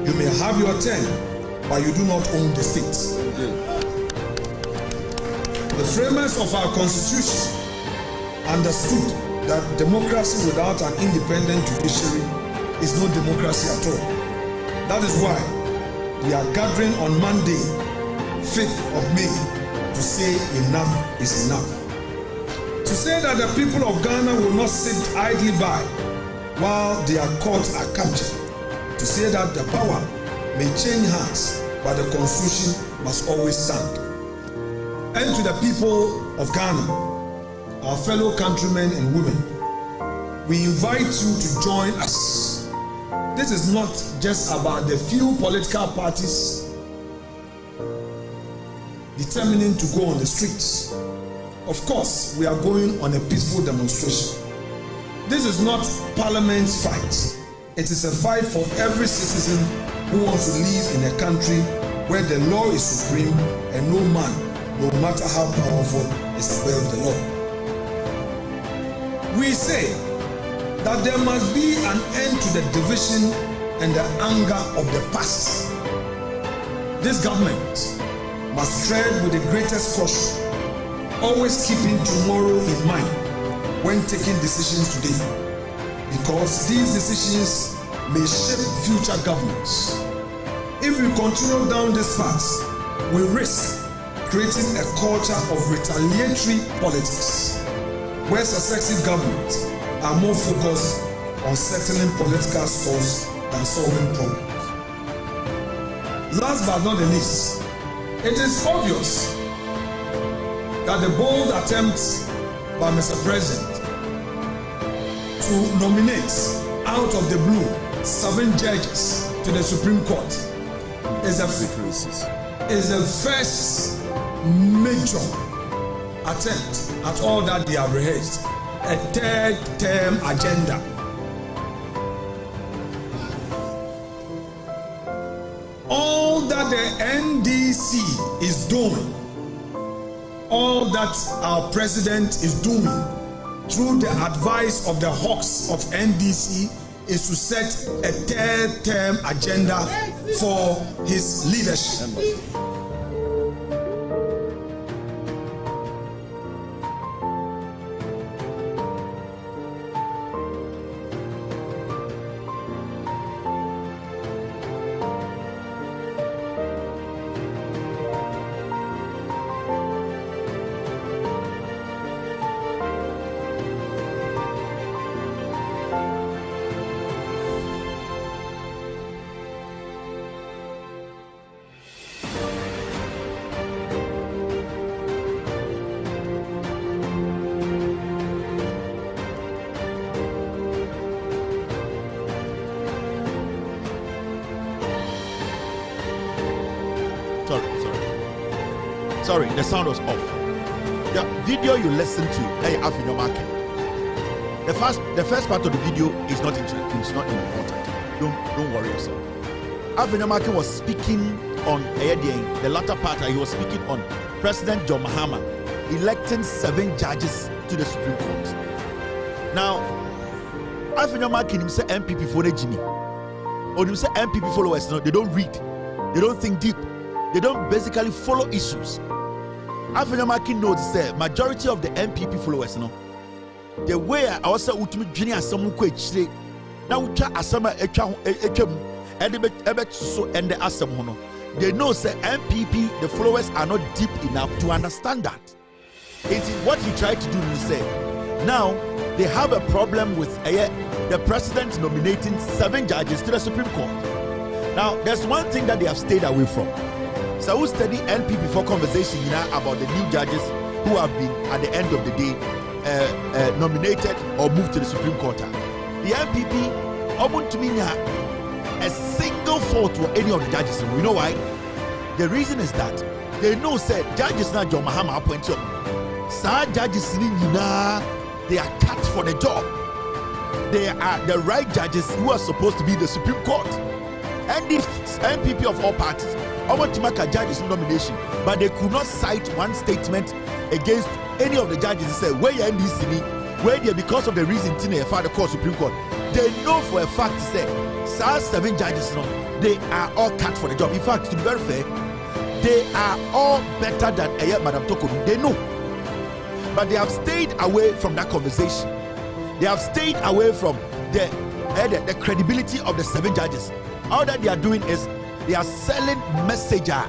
You may have your turn, but you do not own the state. The framers of our constitution understood that democracy without an independent judiciary is no democracy at all. That is why we are gathering on Monday, 5th of May, to say enough is enough. To say that the people of Ghana will not sit idly by while their courts are captured. To say that the power may change hands, but the constitution must always stand. And to the people of Ghana, our fellow countrymen and women, we invite you to join us. This is not just about the few political parties determining to go on the streets. Of course, we are going on a peaceful demonstration. This is not Parliament's fight. It is a fight for every citizen who wants to live in a country where the law is supreme and no man, no matter how powerful, is above the law. We say that there must be an end to the division and the anger of the past. This government must tread with the greatest caution, always keeping tomorrow in mind when taking decisions today, because these decisions may shape future governments. If we continue down this path, we risk creating a culture of retaliatory politics, where successive governments are more focused on settling political scores than solving problems. Last but not the least, it is obvious that the bold attempt by Mr. President to nominate out of the blue 7 judges to the Supreme Court is the first major attempt at all that they have rehearsed, a third term agenda. All that the NDC is doing, all that our president is doing through the advice of the hawks of NDC is to set a third term agenda for his leadership. Sorry, the sound was off. The video you listen to, that you have in your market. The first part of the video is not interesting. It's not important. Don't worry yourself. Afenyomarkin was speaking on the latter part. He was speaking on President John Mahama electing 7 judges to the Supreme Court. Now, Afenyomarkin himself MPP for the Jimmy, or himself MPP followers. No, they don't read, they don't think deep, they don't basically follow issues. Afenyomarkin knows the majority of the MPP followers. No, the way I also ultimate junior some kwechire na utwa asama etwam edebet so and the asem hono. They know say MPP the followers are not deep enough to understand that. It is what he tried to do is say now they have a problem with the president nominating 7 judges to the Supreme Court. Now there's one thing that they have stayed away from. So we study NPP for conversation about the new judges who have been at the end of the day nominated or moved to the Supreme Court. The NPP open to me a single fault for any of the judges. You know why? The reason is that they know said judges now John Mahama appointed. Some judges they are cut for the job. They are the right judges who are supposed to be the Supreme Court. And this NPP of all parties, I want to make a judge's nomination, but they could not cite one statement against any of the judges. They said, where you in this city, where they because of the reason they filed the court Supreme Court. They know for a fact to say, 7 judges, no, they are all cut for the job. In fact, to be very fair, they are all better than Madam Tokonu. They know. But they have stayed away from that conversation. They have stayed away from the credibility of the 7 judges. All that they are doing is they are selling messenger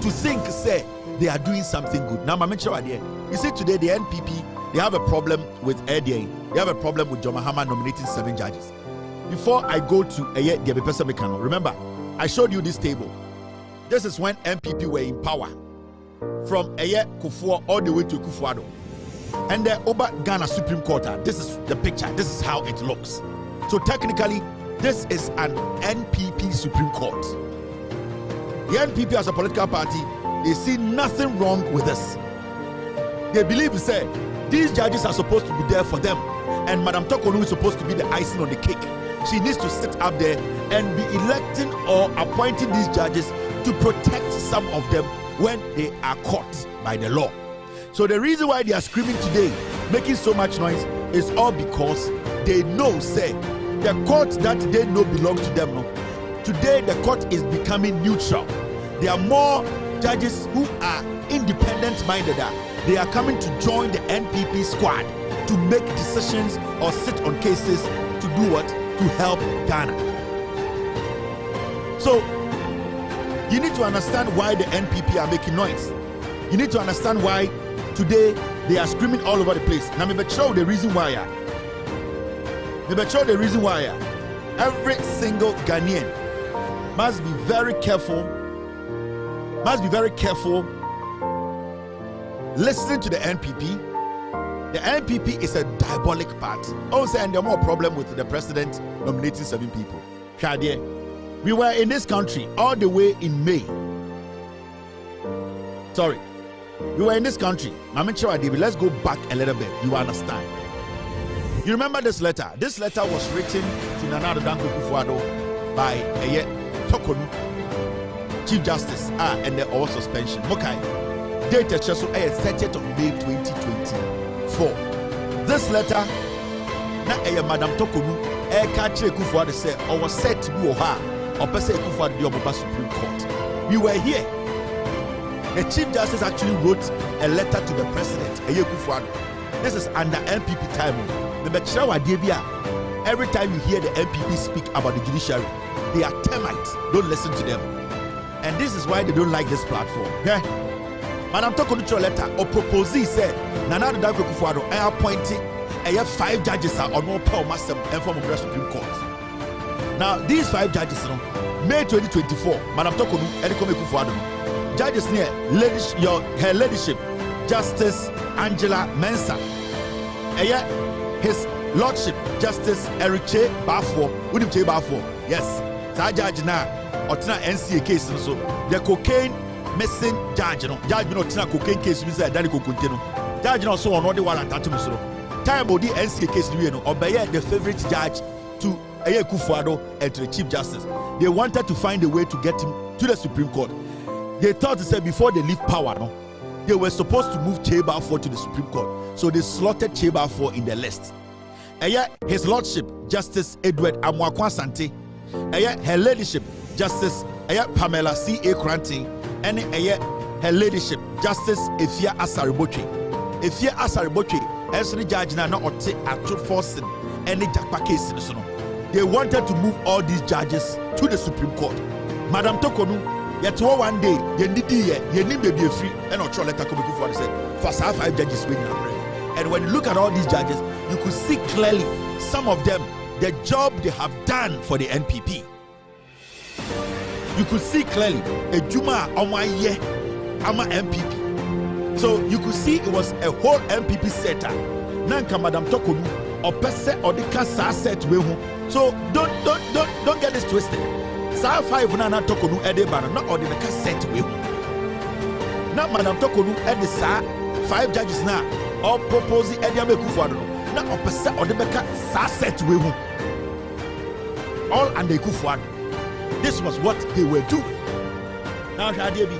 to think say they are doing something good. Now, you see today the NPP, they have a problem with ADA. They have a problem with John Mahama nominating 7 judges. Before I go to remember, I showed you this table. This is when NPP were in power. From Kufuor all the way to Kufuor. And the Oba Ghana Supreme Court, this is the picture. This is how it looks. So technically, this is an NPP Supreme Court. The NPP as a political party, they see nothing wrong with this. They believe, say, these judges are supposed to be there for them. And Madam Tokonu is supposed to be the icing on the cake. She needs to sit up there and be electing or appointing these judges to protect some of them when they are caught by the law. So the reason why they are screaming today, making so much noise, is all because they know, say, the court that they know belongs to them. No? Today the court is becoming neutral. There are more judges who are independent-minded. They are coming to join the NPP squad to make decisions or sit on cases to do what? To help Ghana. So you need to understand why the NPP are making noise. You need to understand why today they are screaming all over the place. Now, maybe show the reason why. Every single Ghanaian must be very careful. Listening to the NPP. The NPP is a diabolic party. Also, and there are more problem with the president nominating 7 people. We were in this country all the way in May. We were in this country. Let's go back a little bit. You understand? You remember this letter? This letter was written to Nana Addo Dankwa Akufo-Addo by Tokonu, Chief Justice, and the all suspension. Okay. Date is 30th of May 2024. This letter, Madam Tokonu, Akufo-Addo said, was set to be or Akufo-Addo the Supreme Court. We were here. The Chief Justice actually wrote a letter to the President, Akufo-Addo. This is under NPP time. Every time you hear the NPP speak about the judiciary, they are termites. Don't listen to them. And this is why they don't like this platform. Okay? Madam Tokonu letter or proposee said, Nana Addo Dankwa Akufo-Addo appointed 5 judges on all power master and former the Supreme Court. Now, these 5 judges, May 2024, Madam Tokonu Akufo-Addo, judges near her ladyship, Justice Angela Mensah, his lordship, Justice Eric Che Bafo, William Che Bafo. Yes, that judge now, or NCA case, so the cocaine missing judge, judge no cocaine case, we said Danny Cocontino. Judge no so on all the warrant at Time of the NCA case, obey the favorite judge to Akufo-Addo and to the Chief Justice. They wanted to find a way to get him to the Supreme Court. They thought to say before they leave power, they were supposed to move Che Bafo to the Supreme Court. So they slotted Che Bafo in the list. His lordship, Justice Edward Amwakwa Sante, her ladyship, Justice Pamela C.A. Cranting, and her ladyship, Justice Efia Asaribotwe. Efia Asaribotwe, as the judge now not actual forcing any Jakpa case. They wanted to move all these judges to the Supreme Court. Madam Tokonu, yet one day, you need baby free, and not let her come before said, for 5 judges win. And when you look at all these judges, you could see clearly some of them, the job they have done for the NPP. You could see clearly a Juma Omaye Ama MPP. So you could see it was a whole MPP setup. Nanka Madam Tokonu or Pese or the Kasa set we. So don't get this twisted. Sa 5 Nana Tokonu Edebana, not or the Kasa set we. Not Madam Tokonu Ed the Sa 5 judges now. Or proposing Ediame Akufo-Addo. Now, or percent or the Beka Sasset we all under Akufo-Addo. This was what they were doing. Now, Shadiabi,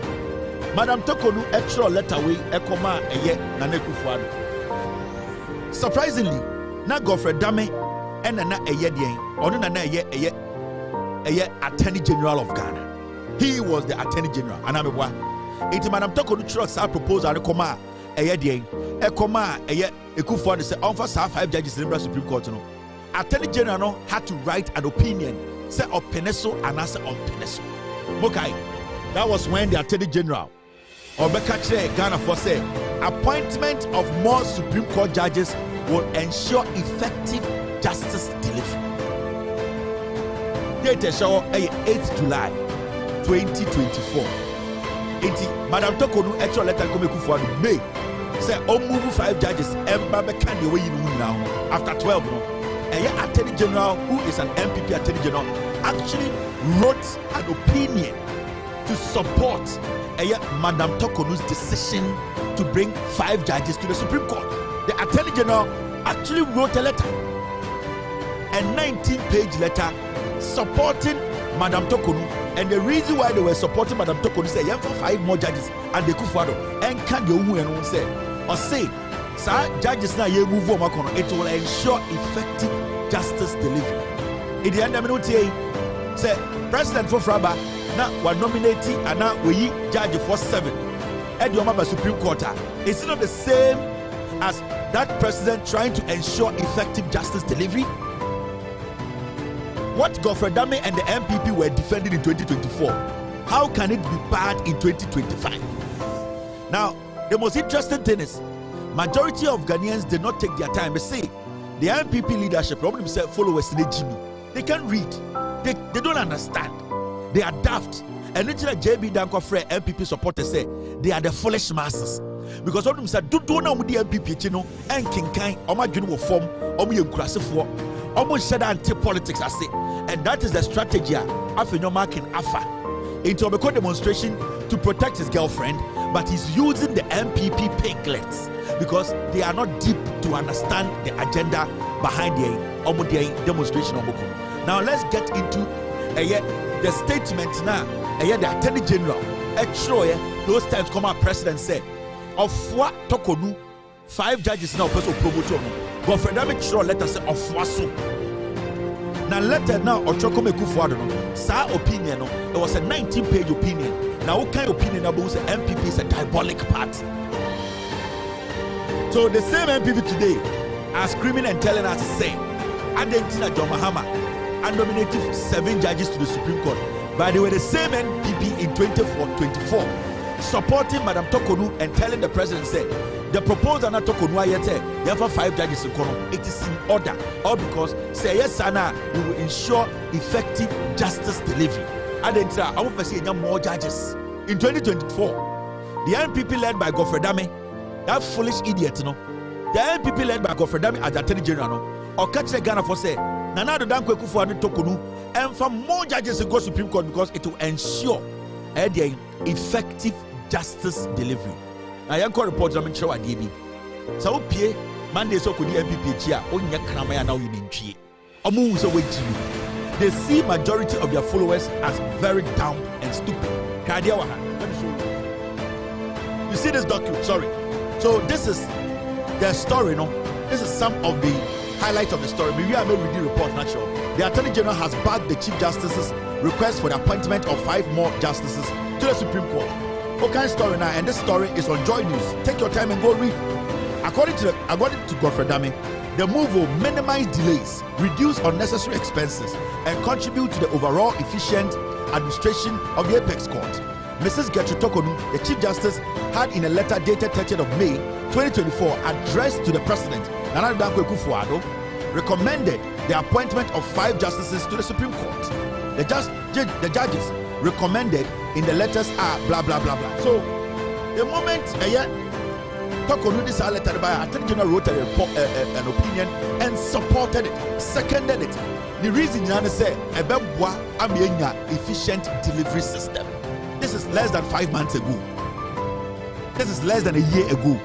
Madam Tokonu extra letter way Ekoma Eye Nana Akufo-Addo. Surprisingly, now Godfrey Dame and na Eyedien, or na Attorney General of Ghana. He was the Attorney General. And I'm a Madam Toko Trucks I propose a coma Eyedien, a coma Ekufo say on for 5 judges in the Supreme Court. Attorney General had to write an opinion, say on Peneso and answer on Peneso. Okay, that was when the Attorney General Obekache Ghana for say appointment of more Supreme Court judges will ensure effective justice delivery. Date show 8th July 2024. Madam Tokonu actual letter come for May. Say move 5 judges after 12. Attorney General, who is an MPP Attorney General, actually wrote an opinion to support Madam Tokonu's decision to bring 5 judges to the Supreme Court. The Attorney General actually wrote a letter, a 19-page letter supporting Madam Tokonu, and the reason why they were supporting Madam Tokonu is say for 5 more judges and they could follow and can you and say or say sir judges now you move on, it will ensure effective justice delivery. In the end of the minute say President for Fraba now we're nominating and now we judge for 7 at the Supreme Court. It's not the same as that president trying to ensure effective justice delivery. What Godfrey Dame and the MPP were defending in 2024, how can it be bad in 2025? Now, the most interesting thing is, majority of Ghanaians did not take their time. They say the MPP leadership, problem themselves followers in Jimmy. They can't read. They don't understand. They are daft. And it's like JB Danko Frey MPP supporters say they are the foolish masses. Because all of them said, don't know with the MPP, you know, and King Kai, or my general form, or me aggressive for, almost said anti-politics, I say. And that is the strategy after your marking Afa into a demonstration to protect his girlfriend, but he's using the MPP piglets because they are not deep to understand the agenda behind the demonstration. Now let's get into the statement now. The Attorney General, those times come out president said, of what Tokonu, 5 judges now person promote. But for them, let us say of what so. Now letter now or Chokome Kufuado, sa opinion, it was a 19-page opinion. Now what kind of opinion about the MPP is a diabolic party. So the same MPP today are screaming and telling us to say, Adentina John Mahama and nominated 7 judges to the Supreme Court. But they were the same MPP in 24 supporting Madam Tokonu and telling the president said the proposal na Tokonu ayete there for 5 judges in Kono. It is in order, all because say yes sana we will ensure effective justice delivery. And then I want to see more judges in 2024. The MPP led by Godfrey Dame, that foolish idiot, no. The MPP led by Godfrey Dame as the Attorney General, no. Or catch the Ghana for say Nana Dankwe Kufuor Tokonu and for more judges to go Supreme Court because it will ensure effective justice delivery. I am called reports. I'm sure I did. So, P. Monday, so could the MPP chair on your crammer now in G. Or moves away Jimmy. They see majority of their followers as very dumb and stupid. Let me show you. You see this document? Sorry. So, this is the story, no? This is some of the highlights of the story. Maybe I may read the report, not sure. The Attorney General has backed the Chief Justice's request for the appointment of 5 more justices to the Supreme Court. Okay, story now, and this story is on Joy News. Take your time and go read. According to Godfrey Dame, the move will minimize delays, reduce unnecessary expenses, and contribute to the overall efficient administration of the Apex Court. Mrs. Gertrude Tokonu, the Chief Justice, had in a letter dated 30th of May 2024 addressed to the President, Nana Dankwe Kufuor, recommended the appointment of 5 justices to the Supreme Court. The judges recommended in the letters are blah blah blah blah. So the moment Tokonu this letter by Attorney General wrote an opinion and supported it, seconded it. The reason you say efficient delivery system. This is less than 5 months ago. This is less than a year ago.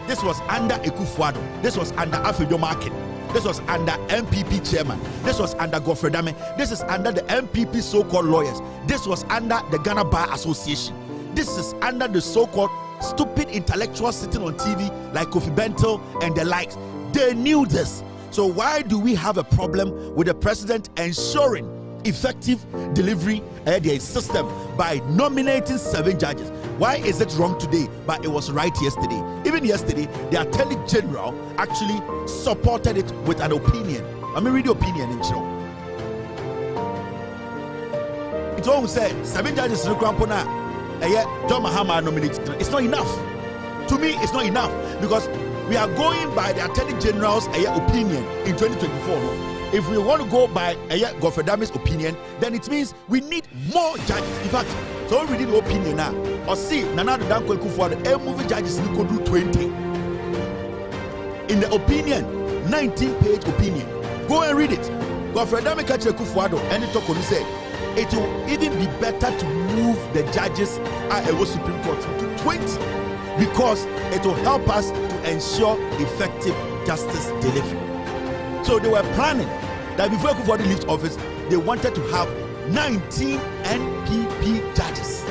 This was under Ekufuado. This was under Afejo Market. This was under MPP chairman. This was under Godfrey Dame. This is under the MPP so-called lawyers. This was under the Ghana Bar Association. This is under the so-called stupid intellectuals sitting on TV like Kofi Bento and the likes. They knew this. So why do we have a problem with the president ensuring effective delivery of the system by nominating 7 judges? Why is it wrong today, but it was right yesterday? Even yesterday, the Attorney General actually supported it with an opinion. Let me read the opinion in show. It all said 7 judges in the Krampona. John Mahama nominated. It's not enough. To me, it's not enough because we are going by the Attorney General's opinion in 2024. If we want to go by Godfrey Dami's opinion, then it means we need more judges. In fact, so we read the opinion now. Or see, Nana Danko Kufuor, a movie judges could do 20. In the opinion, 19-page opinion. Go and read it. Godfrey Dami Kache Kufuor, and it talk on say it will even be better to move the judges at a Supreme Court to 20 because it will help us to ensure effective justice delivery. So they were planning that before Kufuor left office, they wanted to have 19 NPP judges.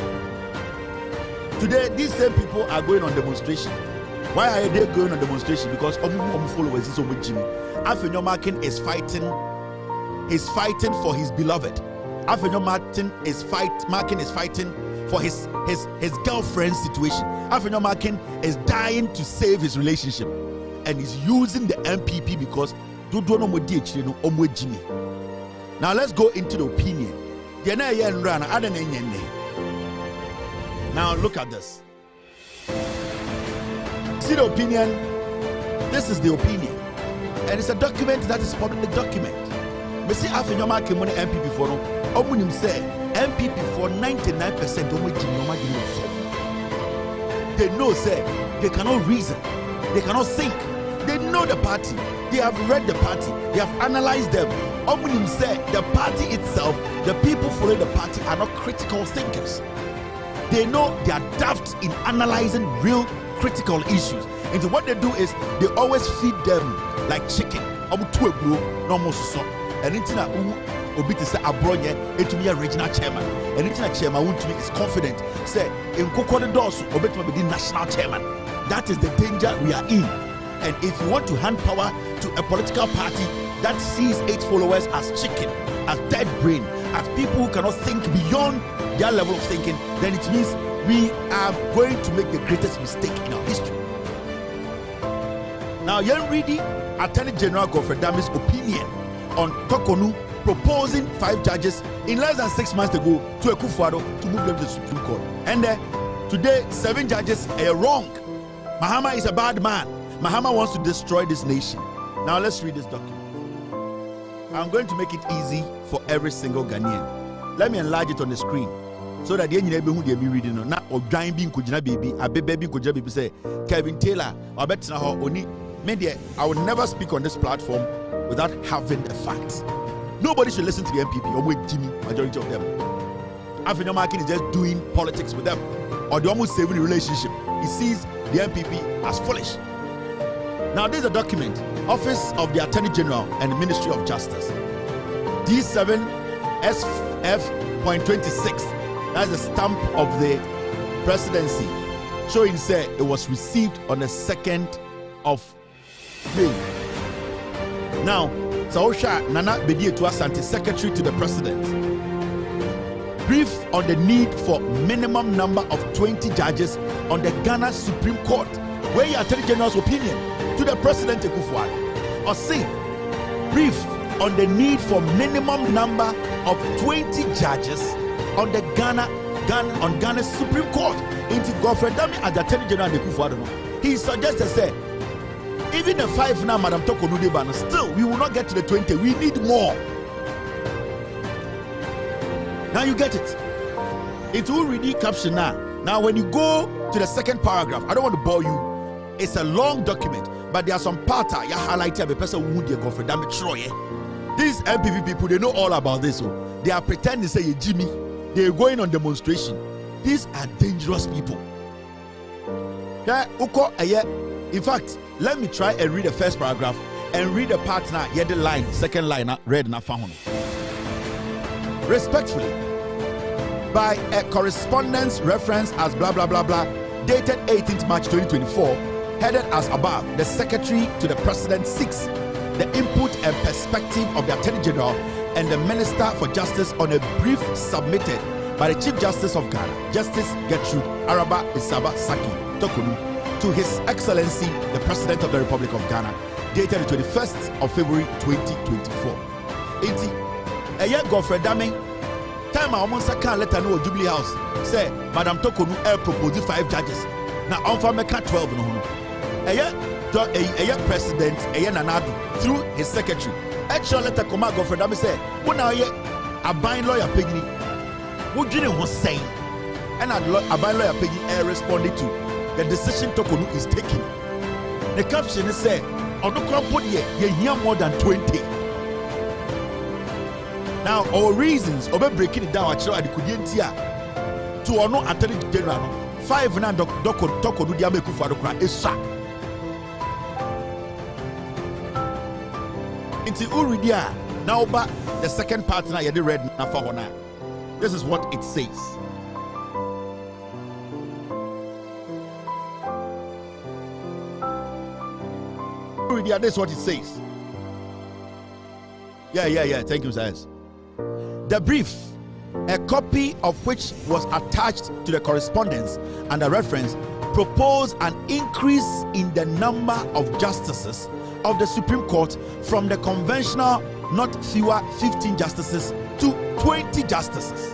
Today, these same people are going on demonstration. Why are they going on demonstration? Because followers is over Jimmy. Afenyo Markin is fighting for his beloved. Afenyo Martin is fighting for his girlfriend's situation. Afenyo Markin is dying to save his relationship, and he's using the NPP because. Now let's go into the opinion. Now look at this. See the opinion? This is the opinion. And it's a document that is public document. But see, after your market money MPP for no, say MPP for 99% they know, say, they cannot reason, they cannot think, they know the party. They have read the party. They have analyzed them. Omnim said the party itself, the people following the party are not critical thinkers. They know they are daft in analyzing real critical issues. And so what they do is they always feed them like chicken. And Obi to say Abroye, it to be a regional chairman. And it's a chairman who is confident. Say in Kokode Dosu, Obi to be the national chairman. That is the danger we are in. And if you want to hand power to a political party that sees its followers as chicken, as dead brain, as people who cannot think beyond their level of thinking, then it means we are going to make the greatest mistake in our history. Now, Yen Reedy, Attorney General Godfrey Dami's opinion on Tokonu proposing 5 judges in less than 6 months ago to Kufuor to move them to the Supreme Court. And today, 7 judges are wrong. Mahama is a bad man. Mahama wants to destroy this nation. Now let's read this document. I'm going to make it easy for every single Ghanaian. Let me enlarge it on the screen so that the who they be reading on. Now, or giant being kujina baby, a baby kujina baby say Kevin Taylor or better how only media. I would never speak on this platform without having the facts. Nobody should listen to the MPP or with Jimmy, majority of them. Afenyo Markin is just doing politics with them, or they're almost saving the relationship. He sees the MPP as foolish. Now, this is a document, Office of the Attorney General and the Ministry of Justice. D7 SF.26. That's the stamp of the presidency, showing say it was received on the 2nd of May. Now, Saosha Nana Bedietu Asante, Secretary to the President. Brief on the need for minimum number of 20 judges on the Ghana Supreme Court. Where your Attorney General's opinion to the President Kufuor. Or C, brief on the need for minimum number of 20 judges on the Ghana's Supreme Court. Into Godfrey Dami as the Attorney General Kufuor. He suggested say, even the 5 now, Madam Tokonu Debana, still we will not get to the 20. We need more. Now you get it. It will read the caption now. Now when you go to the 2nd paragraph, I don't want to bore you. It's a long document, but there are some parts you highlight a person who would go for damn Troy. These MPP people, they know all about this. So they are pretending to say Jimmy. They're going on demonstration. These are dangerous people. In fact, let me try and read the 1st paragraph and read the part now. Yeah, the line, 2nd line, read na found. Respectfully, by a correspondence reference as blah blah blah blah, dated 18th March 2024. Headed as above, the Secretary to the President seeks the input and perspective of the Attorney General and the Minister for Justice on a brief submitted by the Chief Justice of Ghana, Justice Gertrude Araba Isaba Saki Tokonu, to His Excellency the President of the Republic of Ghana, dated the 21st of February 2024. Godfrey Dame, time I almost can't let her know Jubilee House say Madam Tokonu proposed 5 judges. Now on for me 12 no. President Nanadu through his secretary. Actually letter come out Godfrey Dame say, "When I a buying lawyer Peggy, what did was saying?" And a buying lawyer Peggy responded to the decision Tokonu is taking. The caption is say, "On the crop put ye hear more than 20." Now, our reasons of breaking it down actually the Kudientia to honor Attorney General 5 na Tokonu dia meku for the cry is Inti Uridia now back the second part now you read na for hona. This is what it says. Uridia, this is what it says. Yeah. Thank you, Zayas. The brief, a copy of which was attached to the correspondence and the reference, proposed an increase in the number of justices of the Supreme Court from the conventional not fewer 15 justices to 20 justices.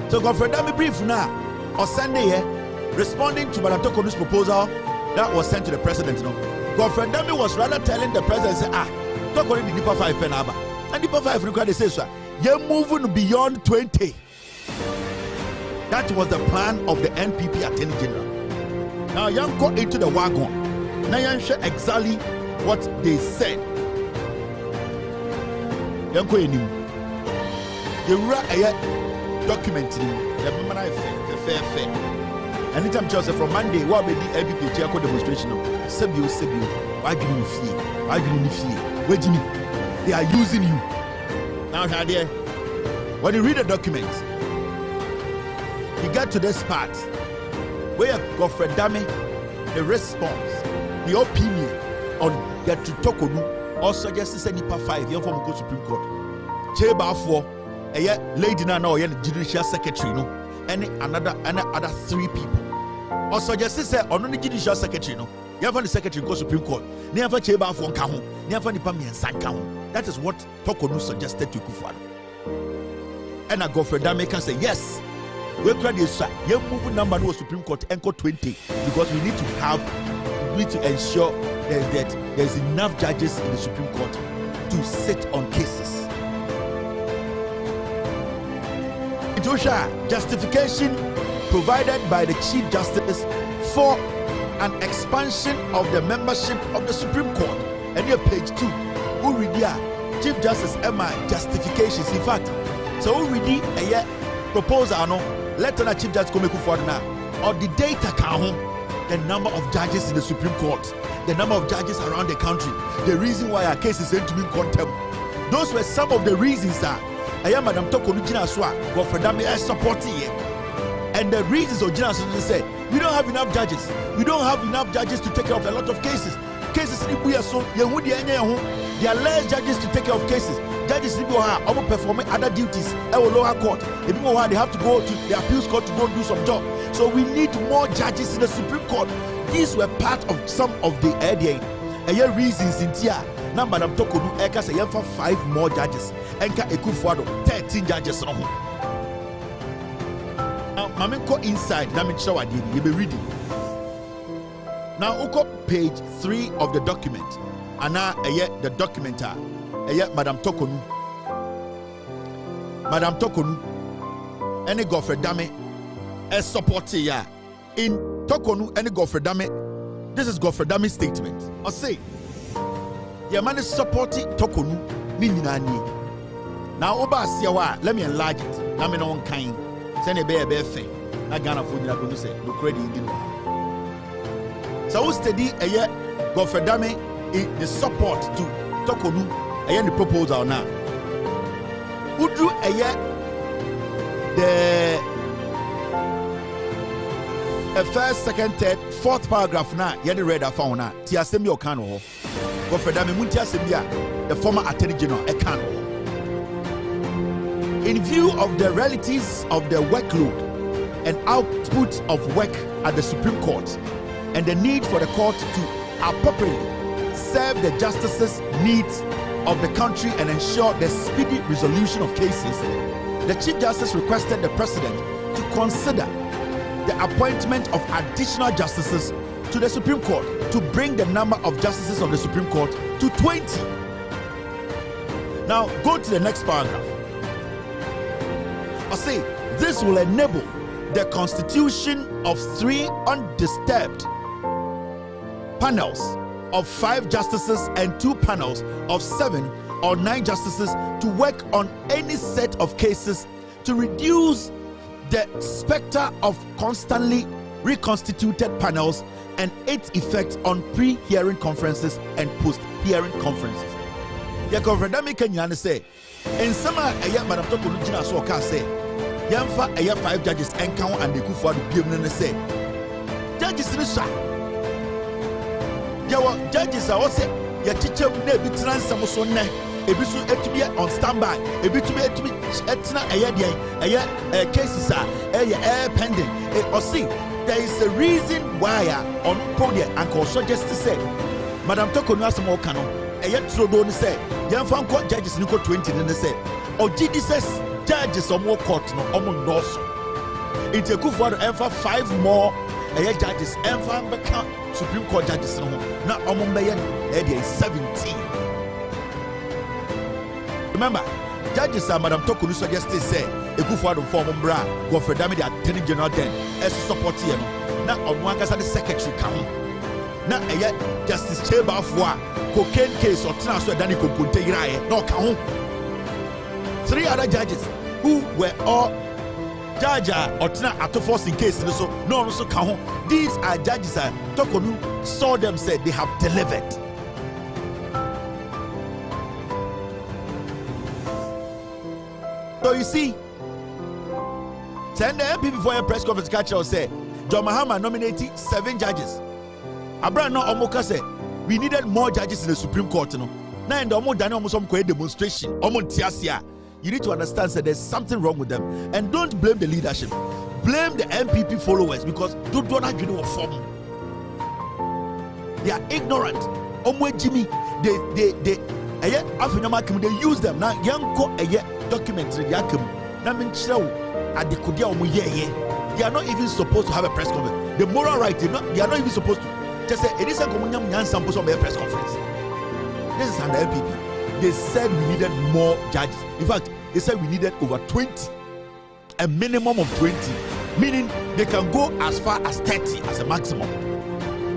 So Godfrey Dame brief now on Sunday here, responding to Madam Tokonu's proposal that was sent to the president. Godfrey Dame was rather telling the president, say, Tokonu the Nipa 5 penaba. And Nipa 5 required they say, sir, you're moving beyond 20. That was the plan of the NPP Attorney General. Now, you go into the wagon. Now, you share exactly what they said. You go in. You write a document. The fair. Anytime you say from Monday, what be the NPP chair demonstration? Sebio. Why do you fear? Where do you? They are using you. Now, Nadia, when you read the document, you get to this part where Godfrey Dame, the response, the opinion on the Tokonu, also just said Nipa 5 years from the Supreme Court. Cheba 4, a lady now, a judicial secretary, no, and other 3 people. Also just said on the judicial secretary, no, you have the secretary go Supreme Court, never Cheba 4 Kahu, never Nipa me and Sankahu. That is what Tokonu suggested to Kufuor. And a Godfrey Dame can say, yes, we're ready, sir. You move number no Supreme Court and 20 because we need to ensure that there's enough judges in the Supreme Court to sit on cases. Etosha, justification provided by the Chief Justice for an expansion of the membership of the Supreme Court. And here, page 2. Uridia, Chief Justice Emma justifications. In fact, so Uridi a proposal no letter na Chief Justice come for now. Or the data count the number of judges in the Supreme Court, the number of judges around the country, the reason why our case is sent to be contempt. Those were some of the reasons that I am Madam Tokonu Jina Swa, Godfrey Dame is supporting it. And the reasons of Jina Swa said, we don't have enough judges. We don't have enough judges to take care of a lot of cases. Cases we are so there are less judges to take care of cases. Judges are performing other duties at a lower court. They have to go to the appeals court to go and do some job. So we need more judges in the Supreme Court. These were part of some of the reasons in here. Now, Madam Tokonu Eka say for 5 more judges. Enka Ekufuor 13 judges. Now, Mamenko inside. Now, me show you. You be reading. Now, uko page 3 of the document. And now, the documenter, Madam Tokonu, any Godfrey Dame, a supporter in Tokonu, any Godfrey Dame. This is Godfrey Dame's statement. I say, your man is supporting Tokonu, Ninani. Now, Oba Siawa, let me enlarge it. Now, me no one kind. Send a bear thing. Not Ghana food, you're going to say, no credit in so, steady a Godfrey Dame in the support to Tokonu, the proposal now. Would you a first, second, third, fourth paragraph now, you read that phone now. Tiasemi Okano. Go for them, Muntiasembia, the former Attorney General, Ekano. In view of the realities of the workload and output of work at the Supreme Court and the need for the court to appropriately serve the justices' needs of the country and ensure the speedy resolution of cases, the Chief Justice requested the President to consider the appointment of additional justices to the Supreme Court to bring the number of justices of the Supreme Court to 20. Now go to the next paragraph. I say this will enable the constitution of 3 undisturbed panels of 5 justices and 2 panels of 7 or 9 justices to work on any set of cases to reduce the specter of constantly reconstituted panels and its effect on pre-hearing conferences and post-hearing conferences. The government can say, in some Madam Tokulu so can say, Yamfa 5 judges and count and the Kufa to say, judges in the shop. Your judges are also your teacher will be transformed. Ebisu etumi on standby. Ebitumi etumi etina eye cases are pending. Or see, there is a reason why on podium and also just to say, Madam Tokonu asemo kano. Trodo ni say, Yamfa court judges ni ko 20 ni say. Or Jesus judges or more court no omo ndoso. It a good for the 5 more judges and become Supreme Court judges no. Na omo beyen 17. Remember, judges are Madam Tokulu suggested say a good for the form bra go for damage the Attorney General then as support here. Now on one case the secretary come. Now Justice Chamber for cocaine case or transfer Danny Kokunte Irae no count. 3 other judges who were all judge or at force in case so no also count. These are judges that Tokulu saw them say they have delivered. So you see, send the MP before a press conference catcher will say, John Mahama nominated 7 judges. Abraham no Omoka say, we needed more judges in the Supreme Court. No? Now in the Omo Dani Omo demonstration, Omo Tiasia, you need to understand that there's something wrong with them. And don't blame the leadership. Blame the MPP followers because don't agree with form. They are ignorant. Omo Jimmy, they use them. Now young documentary they are not even supposed to have a press conference. The moral right they are not even supposed to just say it is a press conference. This is under MPP. They said we needed more judges. In fact, they said we needed over 20, a minimum of 20, meaning they can go as far as 30 as a maximum.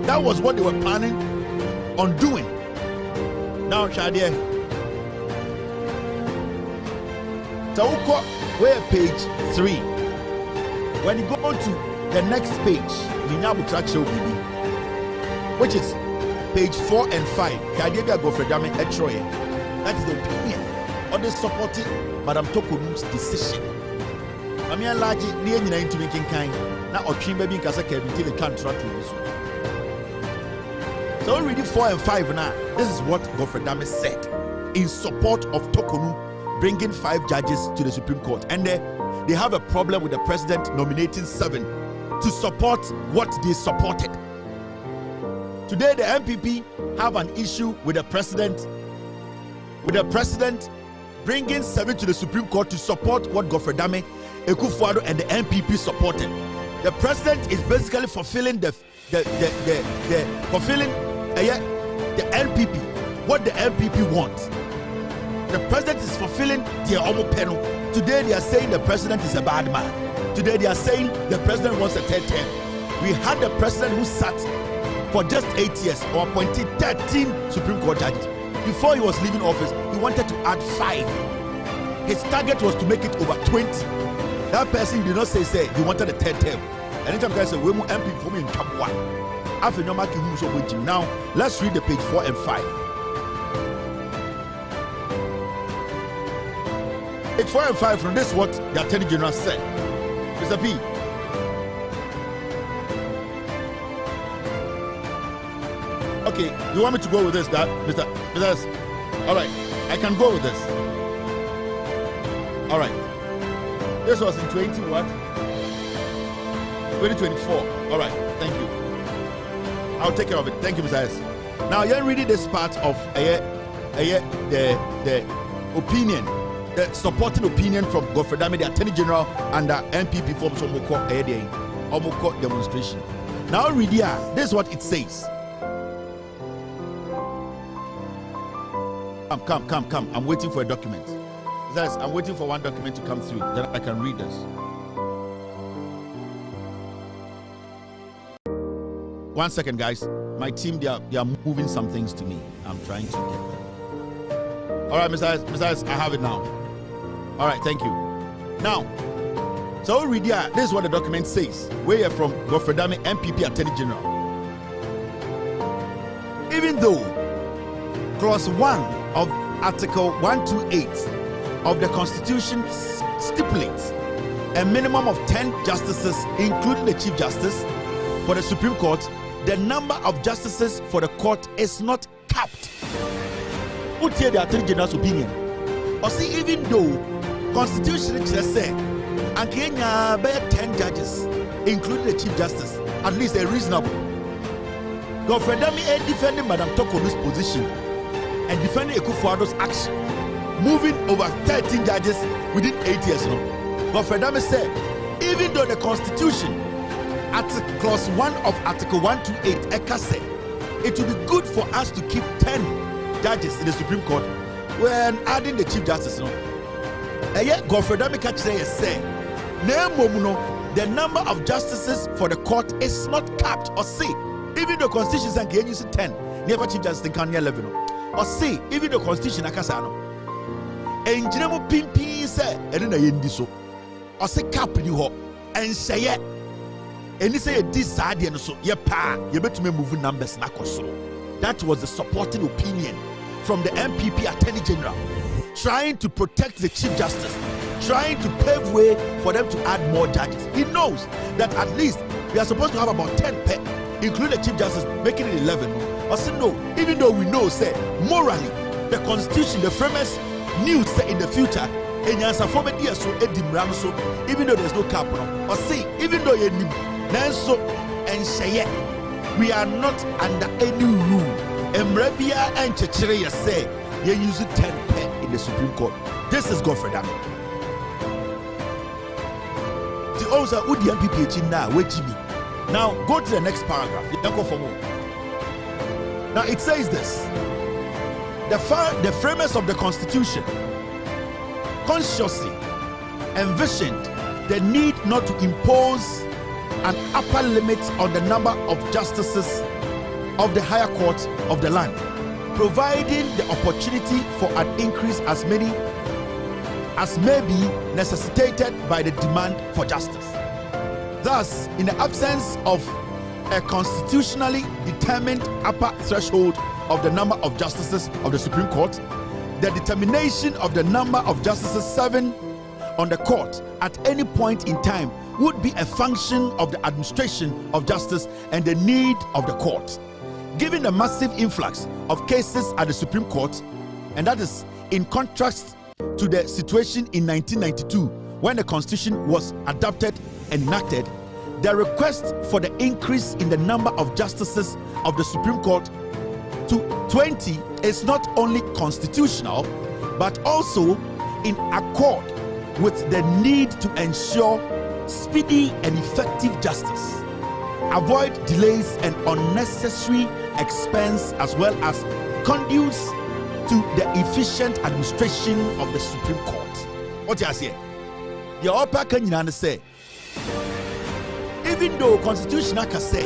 That was what they were planning on doing. Now, Shadia. So we're page 3. When you go to the next page, which is page 4 and 5. That is the opinion on the supporting Madam Tokonu's decision. I mean, largely near to making kind. Now, or trim baby because I can't contract with this. So we read 4 and 5 now. This is what Godfrey Dame said in support of Tokonu bringing 5 judges to the Supreme Court. And they have a problem with the president nominating 7 to support what they supported. Today, the MPP have an issue with the president bringing 7 to the Supreme Court to support what Godfrey Dame, Ekufuado, and the MPP supported. The president is basically fulfilling the LPP, what the LPP wants. The president is fulfilling their own panel. Today they are saying the president is a bad man. Today they are saying the president wants a 3rd term. We had the president who sat for just 8 years or appointed 13 Supreme Court judges. Before he was leaving office, he wanted to add 5. His target was to make it over 20. That person did not say he wanted a 3rd term. Anytime I say we will MP for me in Kabwa. Now let's read the page 4 and 5. Page 4 and 5 from this what the Attorney General said. Mr. P. Okay, you want me to go with this, that, Mr. S? All right, I can go with this. All right. This was in 2024. All right, thank you. I'll take care of it. Thank you, Mr. S. Now, you're reading this part of the opinion, the supporting opinion from Godfrey Dame, the Attorney General, and the MPP from Omoko demonstration. Now, read here. This is what it says. Come. I'm waiting for a document. I'm waiting for one document to come through. Then I can read this. One second, guys. My team, they are moving some things to me. I'm trying to get them. All right, Mr. S, I have it now. All right, thank you. Now, so read here. This is what the document says. We are from Godfrey Dame, MPP Attorney General. Even though Clause 1 of Article 128 of the Constitution stipulates a minimum of 10 justices, including the Chief Justice, for the Supreme Court, the number of justices for the court is not capped. Who hear the Attorney General's opinion? Or see, even though Constitution says and Kenya bear 10 judges, including the Chief Justice, at least a reasonable. Godfrey Dame defending Madam Tokonu's position and defending Ekufuado's action, moving over 13 judges within 8 years. Godfrey Dame said, even though the Constitution at clause 1 of Article 128 ECA said it will be good for us to keep 10 judges in the Supreme Court when adding the Chief Justice. Yet Godfrey Dame say the number of justices for the court is not capped. Or see, even the Constitution says can use 10, never Chief Justice can 11. Or see, even the Constitution akasano and General Pimpi say so. Or say cap you ho and say it. And he said this side and so you better move numbers na kosoro. That was the supporting opinion from the MPP Attorney General, trying to protect the Chief Justice, trying to pave way for them to add more judges. He knows that at least we are supposed to have about 10 including the Chief Justice, making it 11. I said no, even though we know, say morally, the Constitution, the framers knew say in the future, even though there's no cap, or say even though you and say we are not under any rule. Emrebia and Chechreya say you use 10 in the Supreme Court. This is Godfrey Dame. The also Udi MPP now wait me. Now go to the next paragraph. Now it says this: the framers of the Constitution consciously envisioned the need not to impose an upper limit on the number of justices of the higher court of the land, providing the opportunity for an increase as many as may be necessitated by the demand for justice. Thus, in the absence of a constitutionally determined upper threshold of the number of justices of the Supreme Court, the determination of the number of justices serving on the court at any point in time would be a function of the administration of justice and the need of the court. Given the massive influx of cases at the Supreme Court, and that is in contrast to the situation in 1992 when the Constitution was adopted and enacted, the request for the increase in the number of justices of the Supreme Court to 20 is not only constitutional but also in accord with the need to ensure speedy and effective justice, avoid delays and unnecessary expense, as well as conduce to the efficient administration of the Supreme Court. What you say? The upper can say, even though Constitution can say,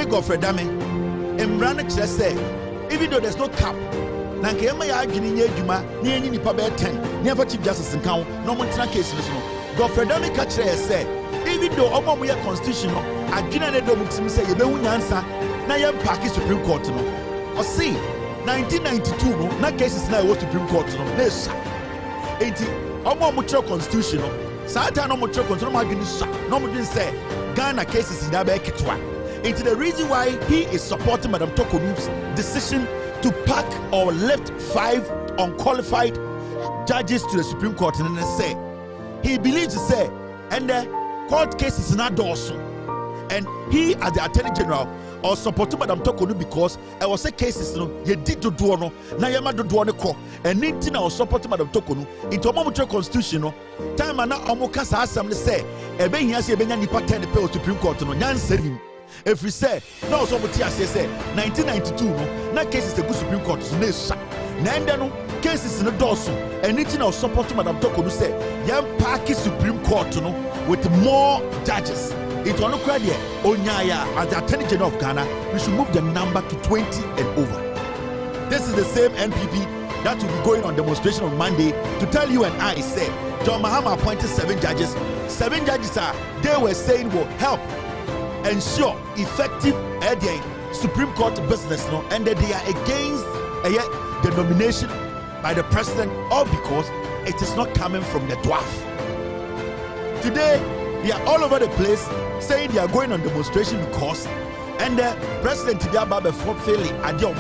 Godfrey Dame, Embrana say, even though there's no cap, Nankema Yagini Juma, near Nipa 10, never Chief Justice and count, no one case. Godfrey Dame say, even though Omo we are constitutional, Agina Nedomixim say, you don't answer, now you have Supreme Court. Or see, 1992, no cases now was Supreme Court. This 80 Omo Mutual Constitutional, Satan no Mutual Constitutional, no one say, Ghana cases in Abe Kitwa. It's the reason why he is supporting Madam Tokonu's decision to pack or lift 5 unqualified judges to the Supreme Court, and then say he believes to say, and the court case is not also, and he as the Attorney General or supporting Madam Tokonu because I was a cases no ye did do no na ye ma do no ko and ninti na supporting Madam Tokonu into omomutre constitution no time na omoka sa asem ne say ebe hia se ebe nya nipa 10 pe Supreme Court no nyansarim if we say no so muti ase say 1992 no na cases the Supreme Court so na sha na ende no cases no doso and ninti na supporting Madam Tokonu say yam park Supreme Court no with more judges. It will not credit Onyaya as the Attorney General of Ghana. We should move the number to 20 and over. This is the same NPP that will be going on demonstration on Monday to tell you and I say John Mahama appointed 7 judges. 7 judges they were saying will help ensure effective Supreme Court business, no, and that they are against the nomination by the president, all because it is not coming from the dwarf. Today they are all over the place saying they are going on demonstration because and the president today about the Fort Philly at the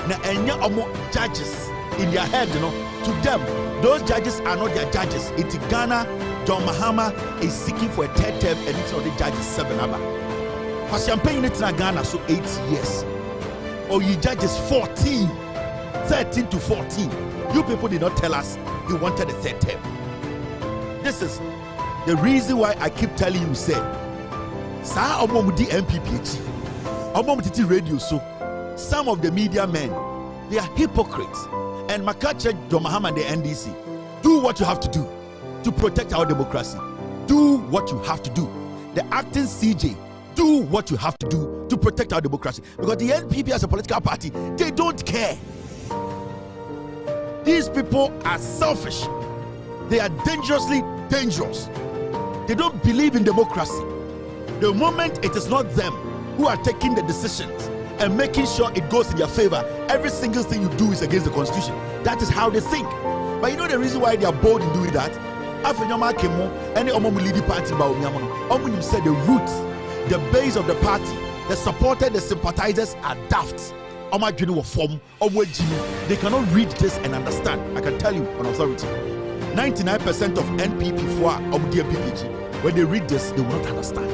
na enya omo judges in their head, you know. To them, those judges are not their judges. In Ghana, John Mahama is seeking for a 3rd term and it's only judges 7 aba. Because campaign in Ghana so 8 years. Or you judges 14, 13 to 14. You people did not tell us you wanted a 3rd term. This is the reason why I keep telling you, say, Sa omomudi MPP, omomudi radio, so some of the media men, they are hypocrites. And Makache John and the NDC, do what you have to do to protect our democracy. Do what you have to do. The acting CJ, do what you have to do to protect our democracy. Because the NPP as a political party, they don't care. These people are selfish. They are dangerously dangerous. They don't believe in democracy. The moment it is not them who are taking the decisions and making sure it goes in their favor, every single thing you do is against the constitution. That is how they think. But you know the reason why they are bold in doing that? After Nyama Kemo, any leading party said the roots, the base of the party, the supporters, the sympathizers are daft. They cannot read this and understand. I can tell you on authority. 99% of NPP for MPPG, when they read this, they will not understand.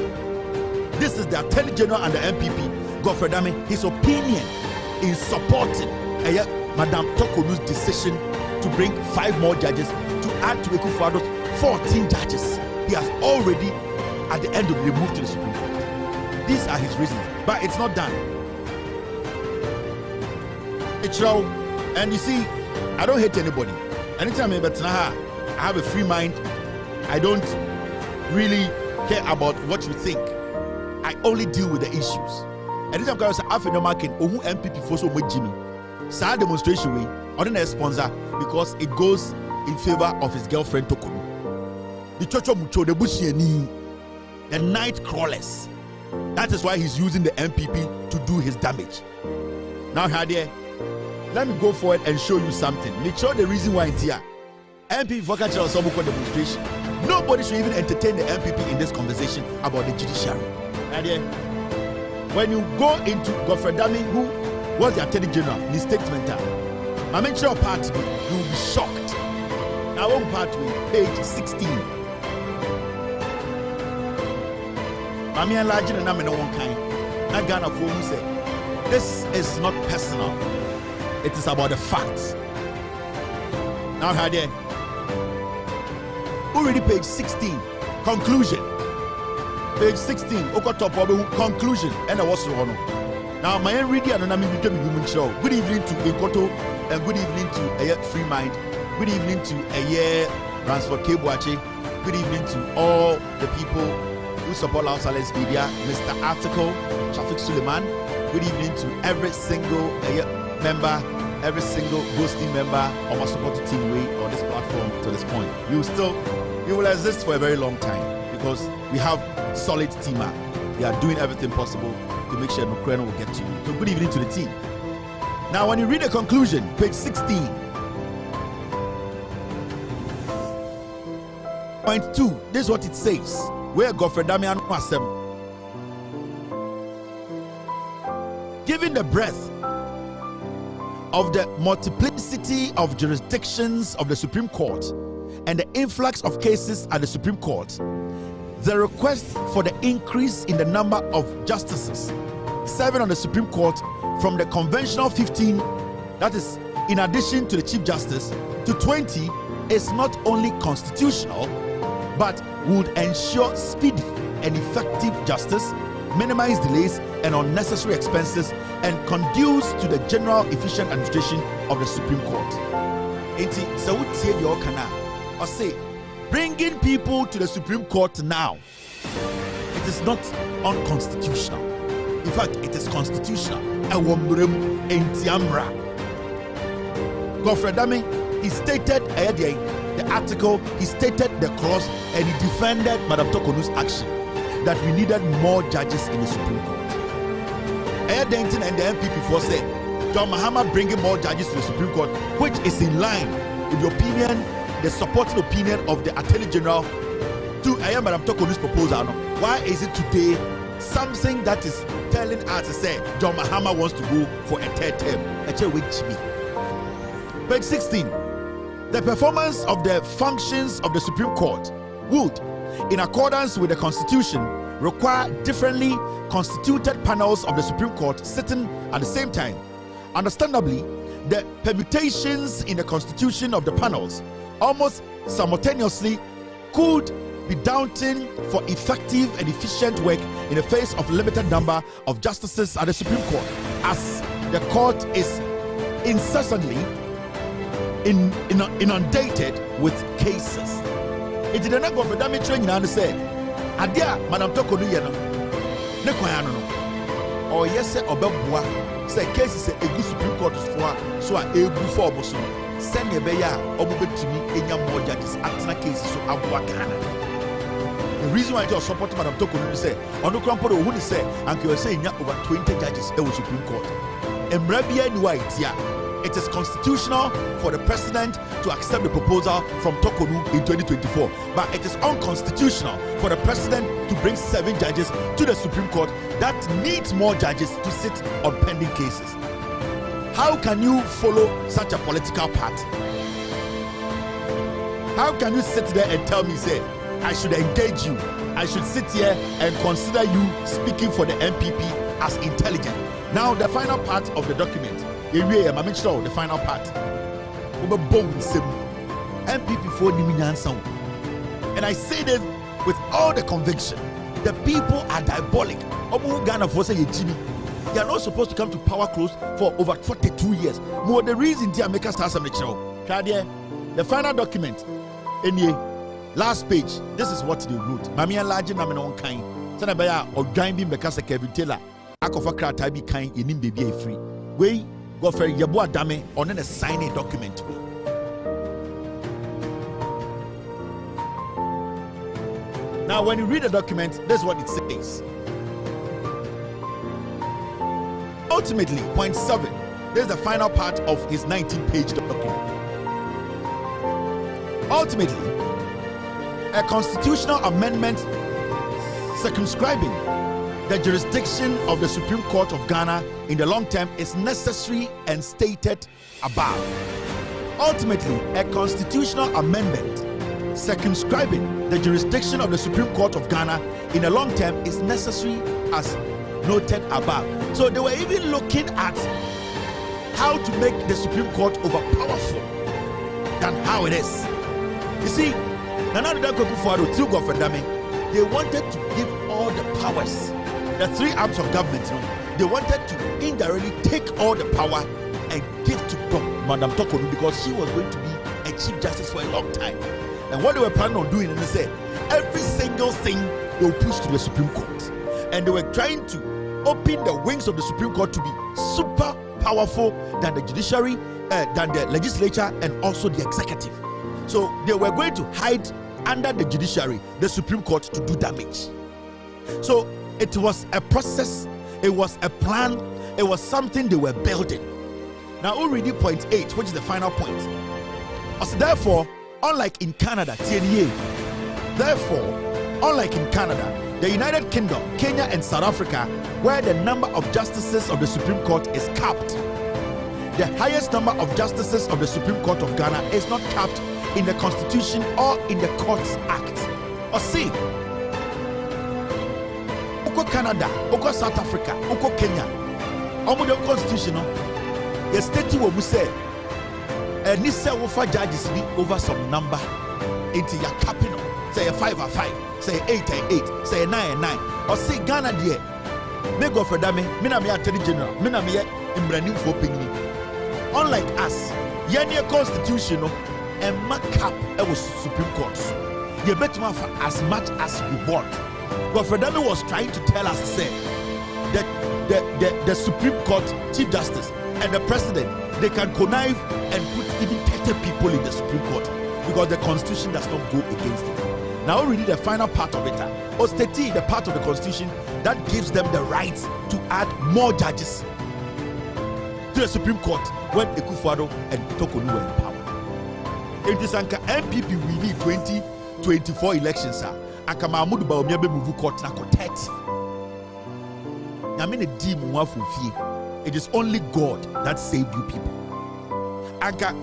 This is the Attorney General and the MPP, Godfrey Dame, his opinion in supporting Madam Tokonu's decision to bring 5 more judges to add to Ekufuado's 14 judges. He has already, at the end of the move to the Supreme Court. These are his reasons, but it's not done. It's wrong. And you see, I don't hate anybody. Anytime I have a free mind, I don't really care about what you think. I only deal with the issues. Anytime I say after no marking, who MPP for so much Jimmy, sad demonstration way, or the sponsor because it goes in favor of his girlfriend Tokonu. The church of Mucho, the Bushieni, the night crawlers. That is why he's using the MPP to do his damage. Now, Hadia, let me go forward and show you something. Make sure the reason why it's here. MPP for catch us demonstration. Nobody should even entertain the MPP in this conversation about the judiciary. Hadia, when you go into Godfrey Dame, who was the Attorney General, his statement, I mention your part, you will be shocked. Now, one part with page 16. Mami and Lajin and Namen one kind. Not Ghana for who say this is not personal, it is about the facts. Now, Hadia, already page 16, conclusion. Page 16, conclusion, and I was wrong. Now, my reading and I'm in human show. Good evening to Ekoto, and good evening to a Free Mind. Good evening to a Transfer Kebuache. Good evening to all the people who support Loud Silence Media, Mr. Article, Shafiq Suleiman. Good evening to every single member, every single hosting member of our support team on this platform to this point. You will exist for a very long time because we have solid team. They are doing everything possible to make sure Ukraine will get to you. So good evening to the team. Now, when you read the conclusion, page 16, point 2, this is what it says. Where Godfrey Damian was given the breadth of the multiplicity of jurisdictions of the Supreme Court and the influx of cases at the Supreme Court, the request for the increase in the number of justices serving on the Supreme Court from the conventional 15, that is in addition to the Chief Justice, to 20 is not only constitutional but would ensure speedy and effective justice, minimize delays and unnecessary expenses, and conduce to the general efficient administration of the Supreme Court. I say, bringing people to the Supreme Court now, it is not unconstitutional. In fact, it is constitutional. Godfrey Dame, he stated the article, he stated the clause, and he defended Madam Tokonu's action that we needed more judges in the Supreme Court. Denton and the MPP for say John Mahama bringing more judges to the Supreme Court, which is in line with the opinion, the supporting opinion of the Attorney General to Madam Tokonu's proposal. Why is it today something that is telling us to say John Mahama wants to go for a third term? Page 16. The performance of the functions of the Supreme Court would, in accordance with the Constitution, require differently constituted panels of the Supreme Court sitting at the same time. Understandably, the permutations in the constitution of the panels almost simultaneously could be daunting for effective and efficient work in the face of limited number of justices at the Supreme Court, as the court is incessantly inundated with cases. It did not go for damage training and say, Adia, Madam Tokonu Yano, Nekoyano, or yes, or Belbois, say cases a good Supreme Court for so a good for Bosu. Send your beya, or move to me in your more judges, Atina cases, so Abuakana. The reason why I just support Madam Tokonu say, on the crumple who say, and you are saying over 20 judges in the Supreme Court. And Rabia White, yeah. It is constitutional for the president to accept the proposal from Tokonu in 2024, but it is unconstitutional for the president to bring 7 judges to the Supreme Court that needs more judges to sit on pending cases. How can you follow such a political party? How can you sit there and tell me, say, I should engage you, I should sit here and consider you speaking for the MPP as intelligent? Now, the final part of the document. The final part. MPP for and I say this with all the conviction. The people are diabolic. They are not supposed to come to power close for over 42 years. More the reason they make us start some the final document in the last page. This is what they wrote. Mamia large na me no kind. Sana baya odwan bi mbeka se Kevin Taylor. Akofa krata bi kan enim baby e free. We Godfrey Yabo Adame on a signing document. Now, when you read the document, this is what it says. Ultimately, point 7. This is the final part of his 19-page document. Ultimately, a constitutional amendment circumscribing the jurisdiction of the Supreme Court of Ghana in the long term is necessary and stated above. Ultimately, a constitutional amendment circumscribing the jurisdiction of the Supreme Court of Ghana in the long term is necessary as noted above. So they were even looking at how to make the Supreme Court overpowerful than how it is. You see, they wanted to give all the powers, the 3 arms of government, they wanted to indirectly take all the power and give to Madam Tokonu because she was going to be a Chief Justice for a long time. And what they were planning on doing, and they said, every single thing they will push to the Supreme Court. And they were trying to open the wings of the Supreme Court to be super powerful than the judiciary, than the legislature, and also the executive. So they were going to hide under the judiciary, the Supreme Court, to do damage. So it was a process, it was a plan, it was something they were building. Now we'll read point 8, which is the final point. So therefore, unlike in Canada, therefore, unlike in Canada, the United Kingdom, Kenya, and South Africa, where the number of justices of the Supreme Court is capped. The highest number of justices of the Supreme Court of Ghana is not capped in the Constitution or in the Courts Act. Or see, Oko Canada, Oko South Africa, Oko Kenya, Omo the Constitution, the state will say, and this say over judges be over some number into your capital. Say a 5 or 5, say 8 and 8, say 9 and 9. Or say Ghana dear. Me go for dame, me na me attorney general, me na me imbranim for pigni. Unlike us, your constitution and mark cap was Supreme Court. You bet me for as much as you want. But for them was trying to tell us say that the Supreme Court Chief Justice and the President, they can connive and put even 30 people in the Supreme Court because the Constitution does not go against it. Now we read the final part of it. Osteti, the part of the Constitution that gives them the right to add more judges to the Supreme Court when Ekufuado and Tokonu were in power. In this anka MPP we need 2024 elections. Anka Mahmoud Bawumia be move court na kotet. It is only God that saved you people. Anka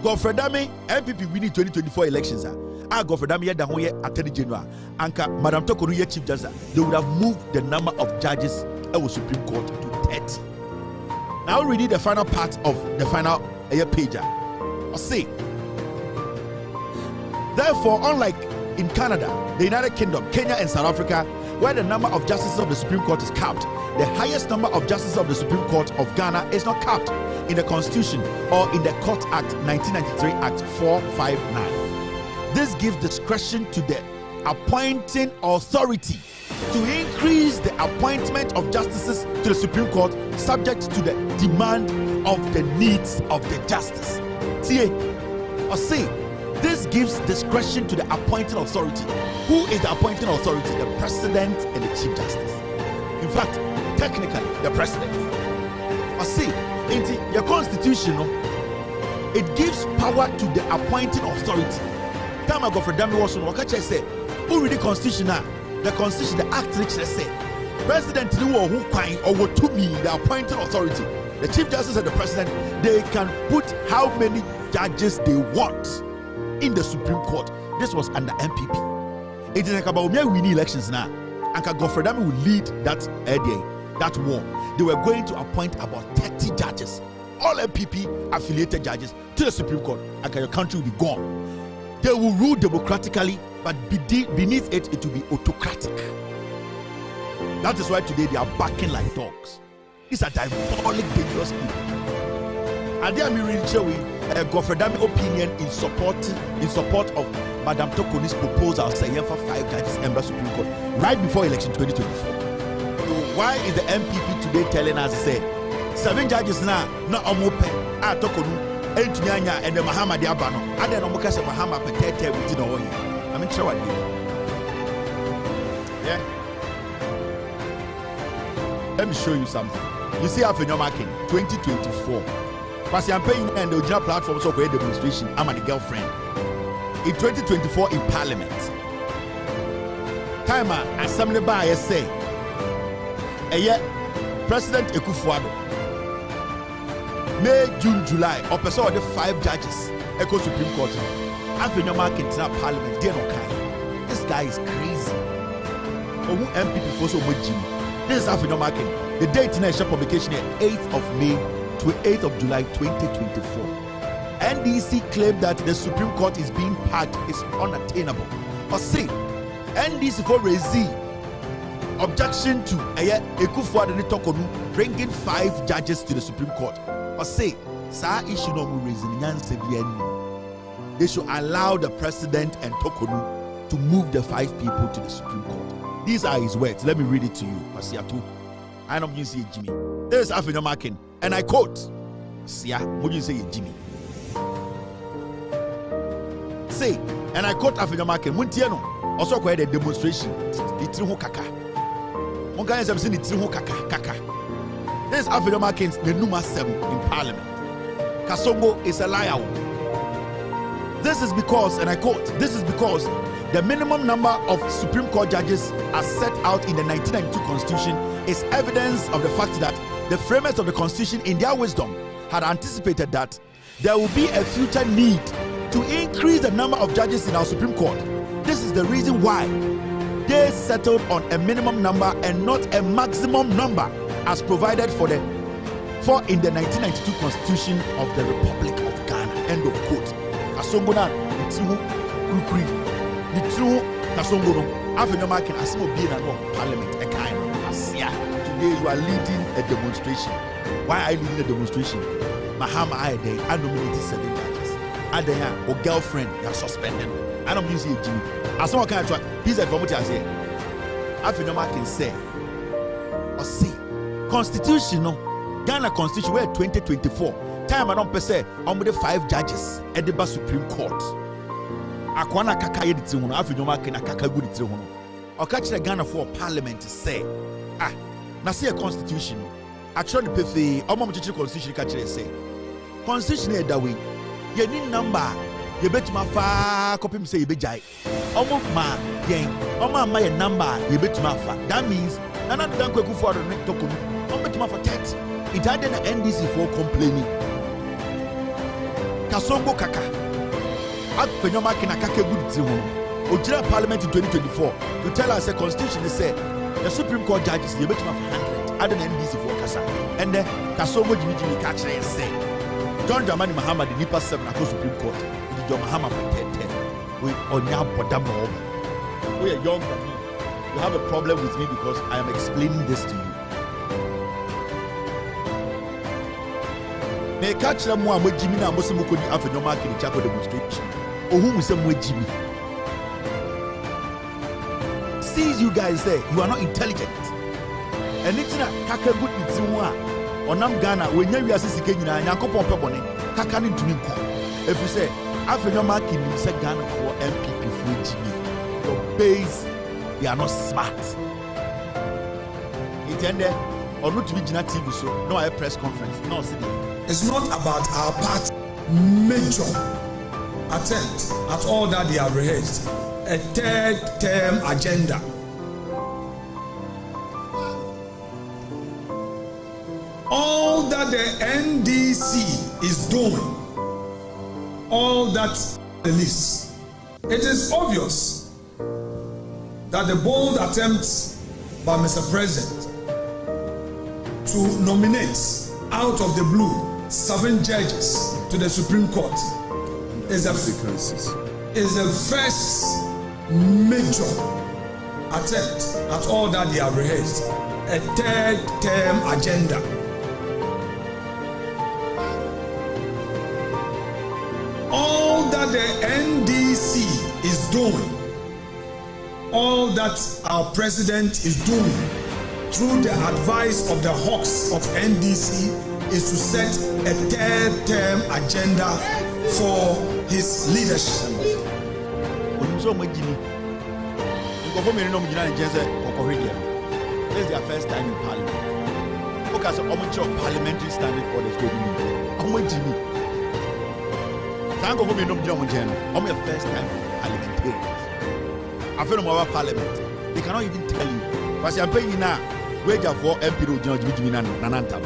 Godfrey Dame MPP we need 2024 elections. Godfrey Dame yeda ho ye Attorney General. Anka Madam Tokonu ye Chief Justice. They would have moved the number of judges at the Supreme Court to 30. Now we read the final part of the final page. I'll see. Therefore, unlike in Canada, the United Kingdom, Kenya, and South Africa, where the number of justices of the Supreme Court is capped, the highest number of justices of the Supreme Court of Ghana is not capped in the Constitution or in the Court Act 1993 Act 459. This gives discretion to the appointing authority to increase the appointment of justices to the Supreme Court subject to the demand of the needs of the justice. See, or see, this gives discretion to the appointing authority. Who is the appointing authority? The President and the Chief Justice. In fact, technically, the President. Or see, in the Constitution, it gives power to the appointing authority. Time ago for Dami was on Wakacha said, who read the Constitution now? The Constitution, the Act which they say, President who quine or to me, the appointing authority, the Chief Justice and the President, they can put how many judges they want in the Supreme Court. This was under MPP. It is like about winning elections now. And Godfrey Dame will lead that war. They were going to appoint about 30 judges, all MPP affiliated judges, to the Supreme Court. And your country will be gone. They will rule democratically, but beneath it, it will be autocratic. That is why today they are barking like dogs. These are diabolic, dangerous people. And they are really showing Godfrey Dame opinion in support of Madam Tokonu's proposal saying for 5 judges in the Supreme Court right before election 2024. So why is the MPP today telling us say 7 judges now not open Tokonu and the Mahama Diabano and then Omokasa Mahama Petete within a year? I mean, sure I did. Yeah. Let me show you something. You see, after your marking 2024. Because I'm paying and the original platform so for a demonstration. I'm a girlfriend. In 2024 in Parliament. Timer assembly by say. President Ekufuado. May, June, July. Or person the 5 judges. Echo Supreme Court. After your marking in Parliament. This guy is crazy. Who MPP for so much Jimmy. This is after your marking. The date in the publication is 8th of May to 8th of July 2024. NDC claimed that the Supreme Court is being packed is unattainable. Or say, NDC for raising objection to Ekufuado and Tokonu bringing 5 judges to the Supreme Court. Or say, sa issue no more raising. They should allow the President and Tokonu to move the 5 people to the Supreme Court. These are his words. Let me read it to you. I know you see Jimmy. This is Afina Markin, and I quote: "Sia, what you say, Jimmy? Say, and I quote Afina Markin. Muntiano also quite a demonstration. It's kaka. One guy has seen it's kaka. This is Afina Markin's the number 7 in Parliament. Kasongo is a liar. This is because, and I quote, this is because the minimum number of Supreme Court judges as set out in the 1992 Constitution is evidence of the fact that the framers of the Constitution, in their wisdom, had anticipated that there will be a future need to increase the number of judges in our Supreme Court. This is the reason why they settled on a minimum number and not a maximum number as provided for in the 1992 Constitution of the Republic of Ghana. End of quote. Kasongona itihu kukuri nitru kasongono afenoma can asimo be na no parliament e kind asia. Today you are leading a demonstration. Why are you leading a demonstration? Mahama Aide, I nominated 7 judges. Adaya or girlfriend, you are suspended. I don't use it, Jimmy. As someone can try, he's a former judge. Afenoma can say or see constitutional Ghana Constitution where 2024 time I don't per se on with the 5 judges at the Supreme Court. Akwana kaka yediti hono afenoma can kaka good ti hono. Or catch the Ghana for Parliament to say na see a constitution. Actually pefe omo mchichi constitution ka kire say constitution e da way ye ni number ye betuma fa copy me say ye bejai omo ma yen omo ma ye number ye betuma fa. That means nana dan kweku for no tokomu omo betuma for 30. It had an NDC for complaining. Kasongo kaka afenoma kina kaka good ti ho ojira Parliament in 2024 to tell us a constitution is say the Supreme Court judges ye betuma for 100 add an NDC for kasa and then Kasongo Jimmy catch say John Dramani Mahama the Nipa 7 across Supreme Court the John Mahama for 10 we onya bodamo we are young than me. You have a problem with me because I am explaining this to you. Me catch them mo Jimmy na mo se mo kodi afenoma kini chako demonstration ohun se mo Jimmy. Sees you guys say you are not intelligent. Anything that kaka good with you onam Ghana when you are sisi nyina Nyankopon pe bone kaka ni ntumi nko. If you say afenoma kini say Ghana for MPP for Jimmy, your base they are not smart. It ended or not to be Gina TV so no a press conference no see. It's not about our party major attempt at all that they have rehearsed. A 3rd term agenda. All that the NDC is doing, all that the list, it is obvious that the bold attempts by Mr. President to nominate out of the blue 7 judges to the Supreme Court is the first major attempt at all that they have rehearsed. A 3rd term agenda. All that the NDC is doing, all that our president is doing through the advice of the hawks of NDC is to set a 3rd term agenda for his leadership. This is their first time in Parliament. Because of parliamentary standing orders go Jimmy. I'm your first time parliamentarians. I feel about Parliament. They cannot even tell you. But I'm paying you now. Wage for MP Jimmy Nananta.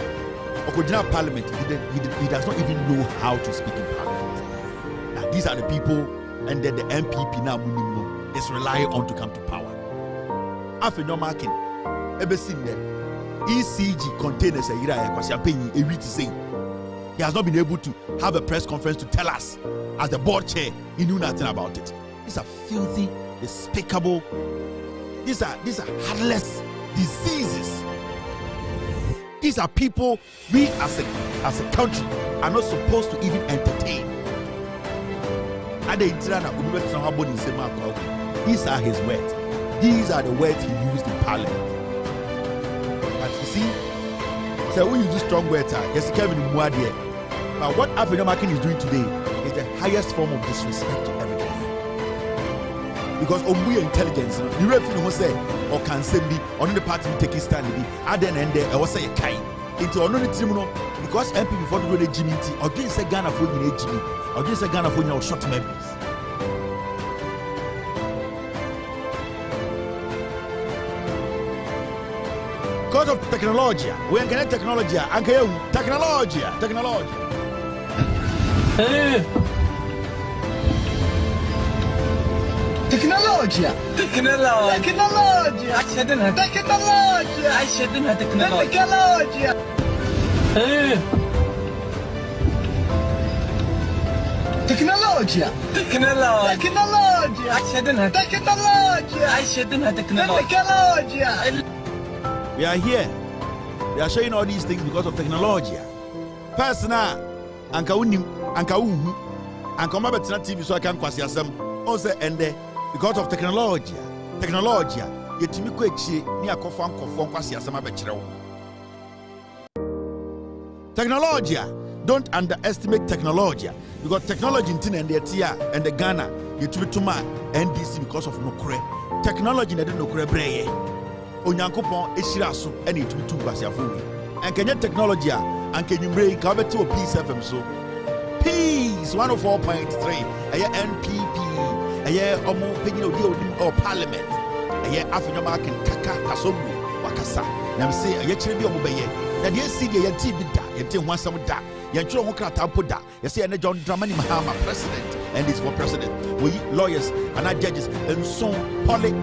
Okojina Parliament, he does not even know how to speak in Parliament. Now these are the people, and then the MPP now is relying on to come to power. After no marking, ever seen them? ECG containers a year because you're paying a week to say he has not been able to have a press conference to tell us as the board chair he knew nothing about it. These are filthy, despicable. These are heartless diseases. These are people we as a country are not supposed to even entertain. These are his words. These are the words he used in Parliament. But you see, so we use strong words. Yes, Kevin Muadie. But what African American is doing today is the highest form of disrespect to everybody. Because we are intelligence, you referee who say or can say be on the party take a stand be at the end there I was say a kind into another team because MP before the Jimmy or against a Ghana for Jimmy or against a Ghana for your short memories. because of technology. We get technology. Technology. Technologia. We are here. We are showing all these things because of technology. Personal, anka unim, anka uhu, anka mabetina TV so I can kwasi asem. Also ende because of technology. Technology. Yetimi ko echi ni akofo ankofo kwasi asem abekire wo. Technology. Don't underestimate technology because technology in India and the Ghana yetimi tuma NDC because of nokre. Technology na de nokre breye. Onyankopon ehira so ene yetimi tu kwasiafo wi. Enkenya technology and kenyumre ka beti o Peace FM so. Peace 104.3 NPP omo penyin odi o parliament afenyo market kaka kasombu wakasa na say kire bi omo beye na de si de yenti bi da yenti ho asam da yentro ho krata po da say na John Dramani Mahama president and is for president we lawyers and judges and so poly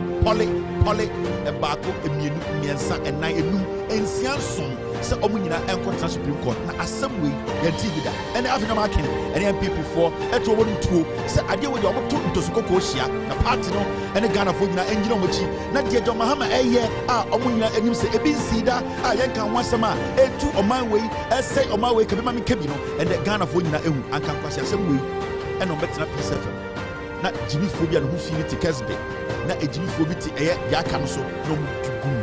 bako emienu miensa enai enum ensian som se omo nyina enkontra Supreme Court na assembly yenti bi da and afenyo market and MPP for eto wonu tuo se ade we de omo to ntosukoko hia na party no and Ghana for nyina enjina omochi na de John Mahama omo nyina enim se ebi nsida yenka ho asama etu oman we say oman we kabema mi kabi no and Ghana for nyina ehu anka kwase asem we and on betina Peace FM na jibi phobia no hu fi ti Kesbe na ejibi phobia ti yaka no so no mu tugum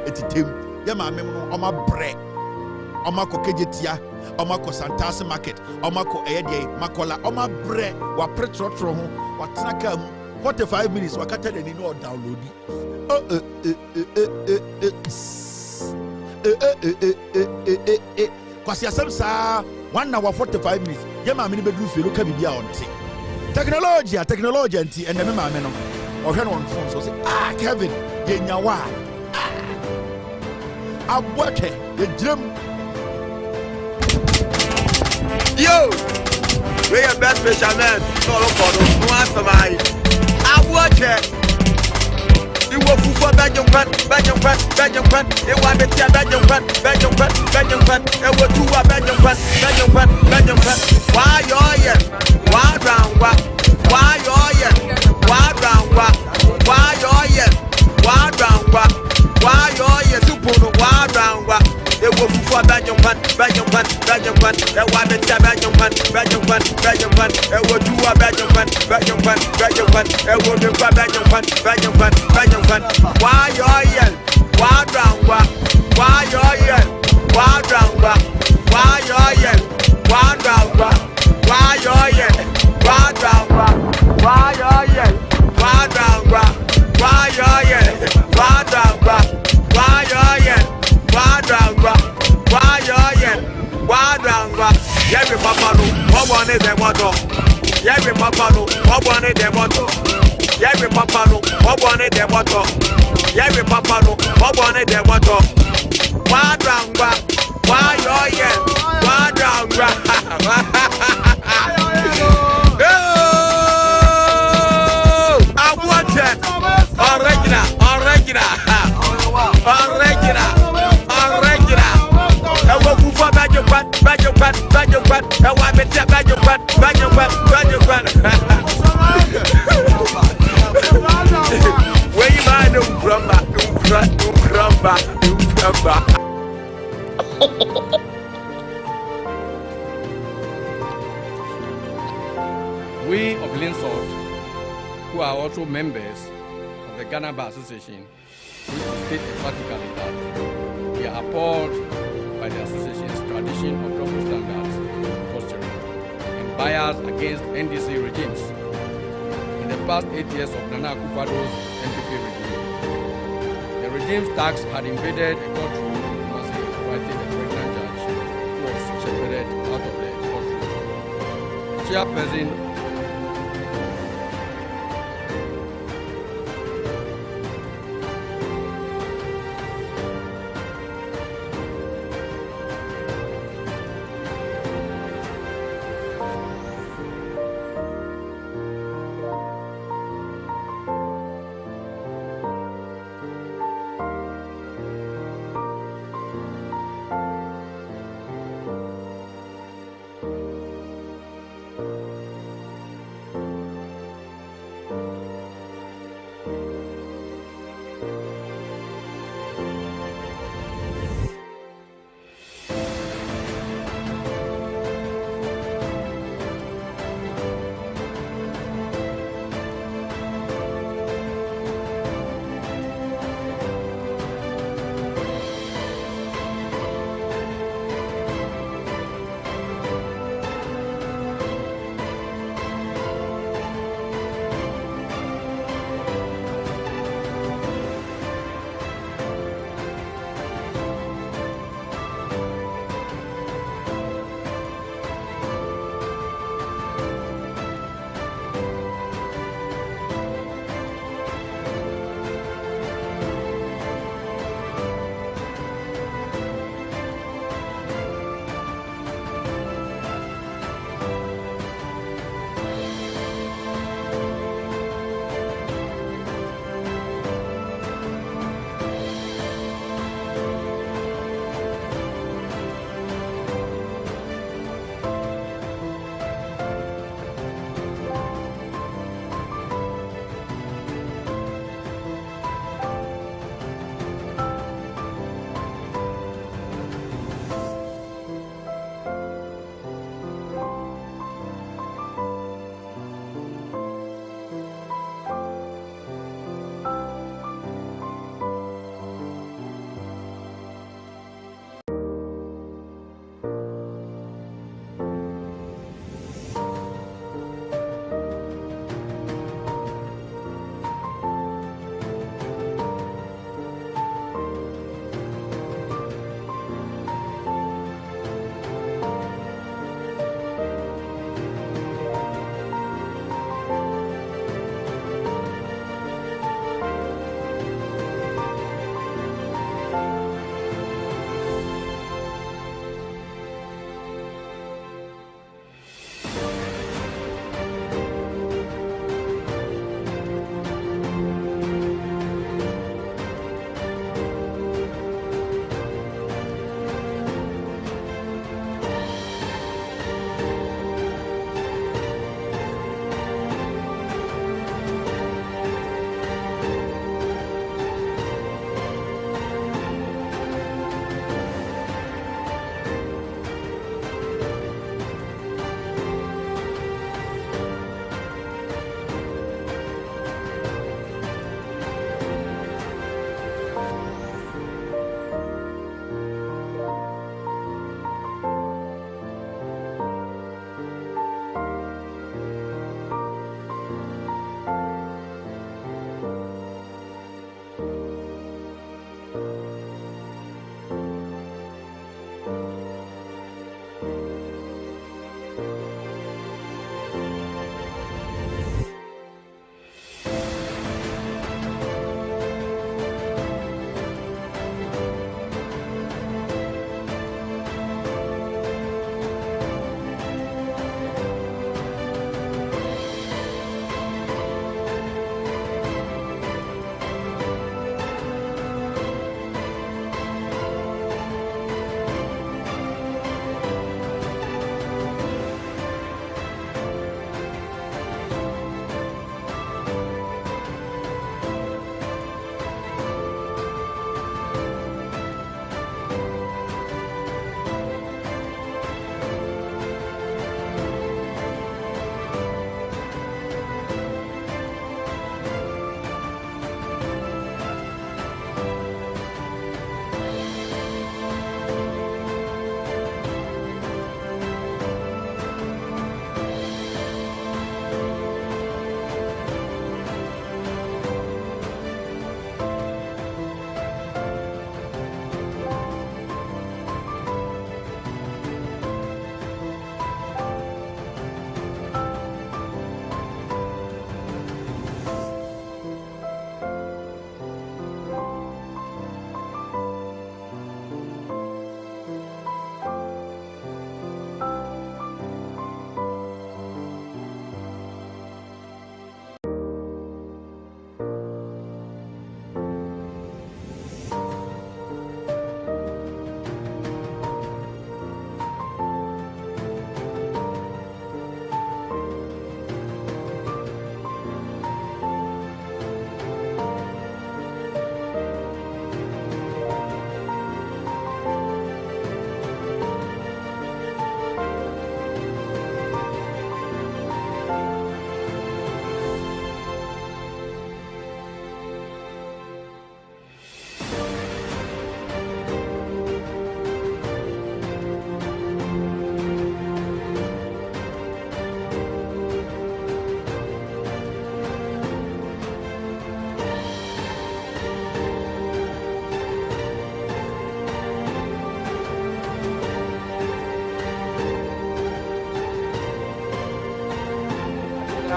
etitem ya ma mem no oma bre oma kokejetia oma ko Santase market oma ko de makola oma bre wa pretrotro ho wa tenaka mu 45 minutes wakata de ni no download kwasi asem sa 1 hour 45 minutes ya ma me ni bedu fe lo ka bibia onte technology anti and me ma me no ohwe no on phone so say Kevin ye nyawa abwake ye jrem yo we are best fisherman no for no asamai abwake iwo fufu bajum pan e wa betia bajum pan e wo tuwa bajum pan why yo ye why round why yo ye why round why yo ye why round why yo ye supono why round e wo fufu bajum pan e wa betia bajum pan e wo tuwa bajum pan e wo de bajum pan why yo ye why round why yo ye why round why yo ye why round why yo ye why round why yo ye why round why yo ye why round why yo ye why round why yo ye why round every papa no one is the motto every papa no one is the motto every papa no one is the motto every papa no one is the motto why round why yo ye why round We of Linsort, who are also members of the Ghana Bar Association, we state emphatically that we are appalled by the association's tradition of double standards, posturing, and bias against NDC regimes. In the past 8 years of Nana Akufo-Addo's NPP regime, the regime's tax had invaded a courtroom, massively fighting a pregnant judge who was shepherded out of the courtroom. The chairperson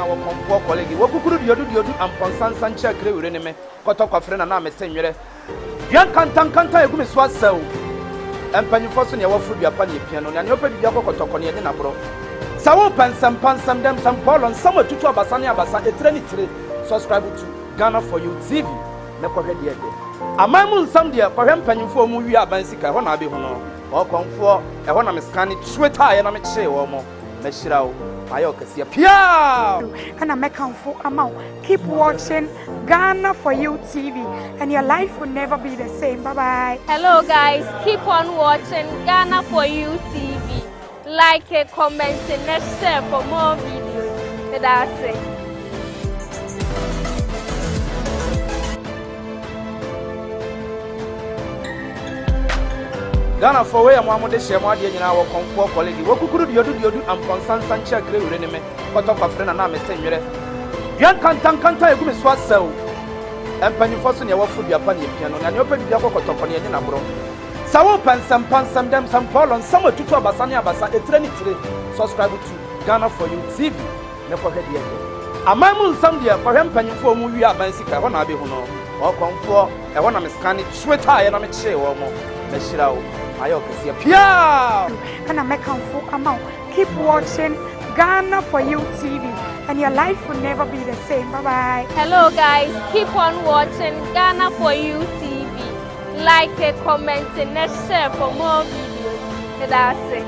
nyina wo konfo colleague wo kukuru diodu amponsansa nche kre wure ne me kotokwa frɛ na me senwere yan kanta egu me so asaw empanyifo so ne wafu duapa ne pia no na ne opa bibia kotokɔ ne na bro sawo pansam dem sam polon sam atutu abasa ne abasa etre ni tire subscribe to Ghana for You TV ne kɔhwɛ de ede amamu nsam de kɔhwɛ empanyifo mu wi aban sika hɔ na abe ho no ɔkɔnfo ɛhɔ na me scan tweta na me kye wɔ mo na hyirawo ayo kasiya pia and I make for amount. Keep watching Ghana for You TV and your life will never be the same. Bye bye. Hello guys, keep on watching Ghana for You TV. Like, comment, and share for more videos. That's it. Ghana for where Mamma de Shema in our comfort colleague. What could you do and Constance check reneme? What of a friend and I'm a senior. Yan kanta egu me so asaw. Empanyifo so ne wafu duapa ne pia no na ne opa bibia kɔkɔtɔkɔ ne na bro. Sawo pansam dem sam polon sam atutu abasa ne abasa etre ni tire. Subscribe to Ghana for You TV. Ne kɔhwɛ de ede. Amamu nsam de kɔhwɛ empanyifo mu wi aban sika hɔ na abe ho no. Ɔkɔnfo ɛhɔ na me scan tweta na me kye wɔ mo. Na hyirawo ayo kasiya pia and I make for amount. Keep watching Ghana for You TV and your life will never be the same. Bye bye. Hello guys, keep on watching Ghana for You TV. Like, comment, and share for more videos. That's it.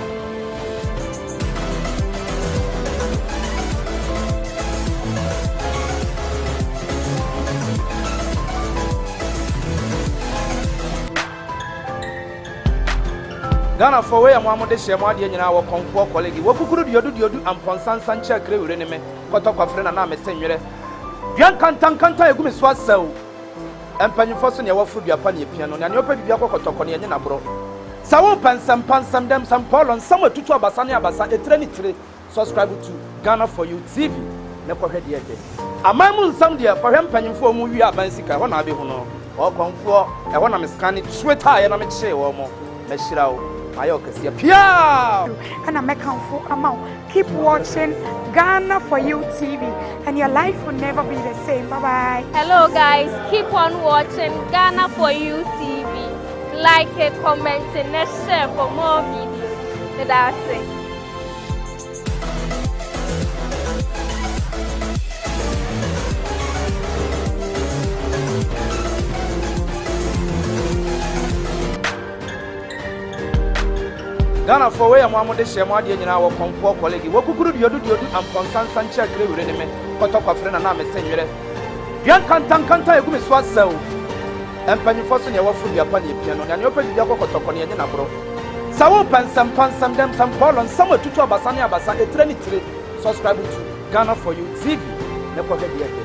Ghana for where Mamma de Shema in our comfort colleague. What could you do and Ponsan check reneme? Kotokwa friend and I'm a senior. Yan kanta egu me so asaw. Empanyifo so ne wafu duapa ne pia no na ne opa bibia kɔkɔtɔkɔ ne na bro. Sawo pansam dem sam polon sam atutu abasa ne abasa etre ni tire. Subscribe to Ghana for You TV. Ne kɔhwɛ de ede. Amamu nsam de kɔhwɛ empanyifo mu wi aban sika hɔ na abe ho no. Ɔkɔnfo ɛhɔ na me scan tweta na me kye wɔ mo. Na hyirawo ayo kasiya pia and I make for amount. Keep watching Ghana for You TV and your life will never be the same. Bye bye. Hello guys, keep on watching Ghana for You TV. Like, comment, and share for more videos. That's it. Ghana for where Mamma de Shema in our comfort colleague. What could you do and Constance check reneme? Kotokwa friend and I'm a senior. Yan kanta egu me so asaw. Empanyifo so ne wafu duapa ne pia no na ne opa bibia kɔkɔtɔkɔ ne na bro. Sawo pansam dem sam polon sam atutu abasa ne abasa etre ni tire. Subscribe to Ghana for You TV. Ne kɔhwɛ de ede.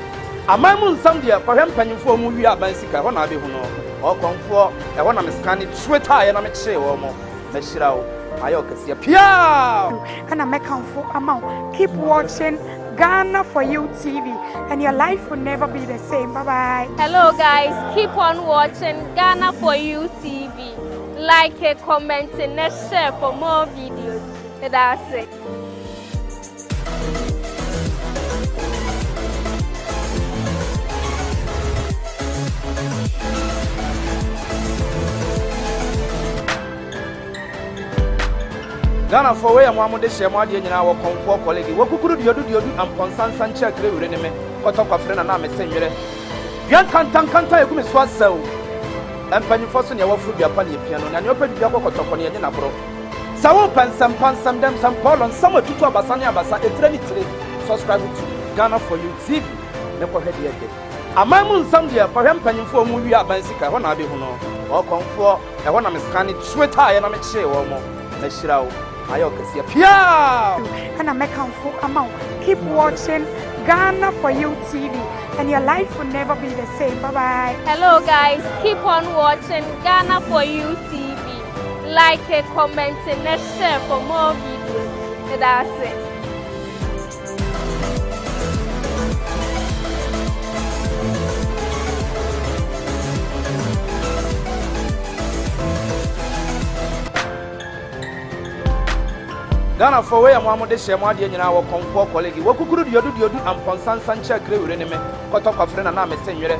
Amamu nsam de kɔhwɛ empanyifo mu wi aban sika hɔ na abe ho no. Ɔkɔnfo ɛhɔ na me scan tweta na me kye wɔ mo. Na hyirawo ayo kasiya pia and I make for amount. Keep watching Ghana for You TV and your life will never be the same. Bye bye. Hello guys, keep on watching Ghana for You TV. Like, comment, and share for more videos. That's it. Ghana for where Mamma de Shema in our comfort colleague. What could you do and Ponsan check reneme? Kotokwa friend and I'm a senior. Yan kanta egu me so asaw. Empanyifo so ne wafu duapa ne pia no na ne opa bibia kɔkɔtɔkɔ ne na bro. Sawo pansam dem sam polon sam atutu abasa ne abasa etre ni tire. Subscribe to Ghana for You TV. Ne kɔhwɛ de ede. Amamu nsam de kɔhwɛ empanyifo mu wi aban sika hɔ na abe ho no. Ɔkɔnfo ɛhɔ na me scan tweta na me kye wɔ mo. Na hyirawo ayo kasiya pia and I make for amount. Keep watching Ghana for You TV and your life will never be the same. Bye bye. Hello guys, keep on watching Ghana for You TV. Like, comment, and share for more videos. That's it. Ghana for way and de share my dear our concord colleague. What could you do? Amponsan Sancha Crew in me? Cut off a friend and I'm a senior.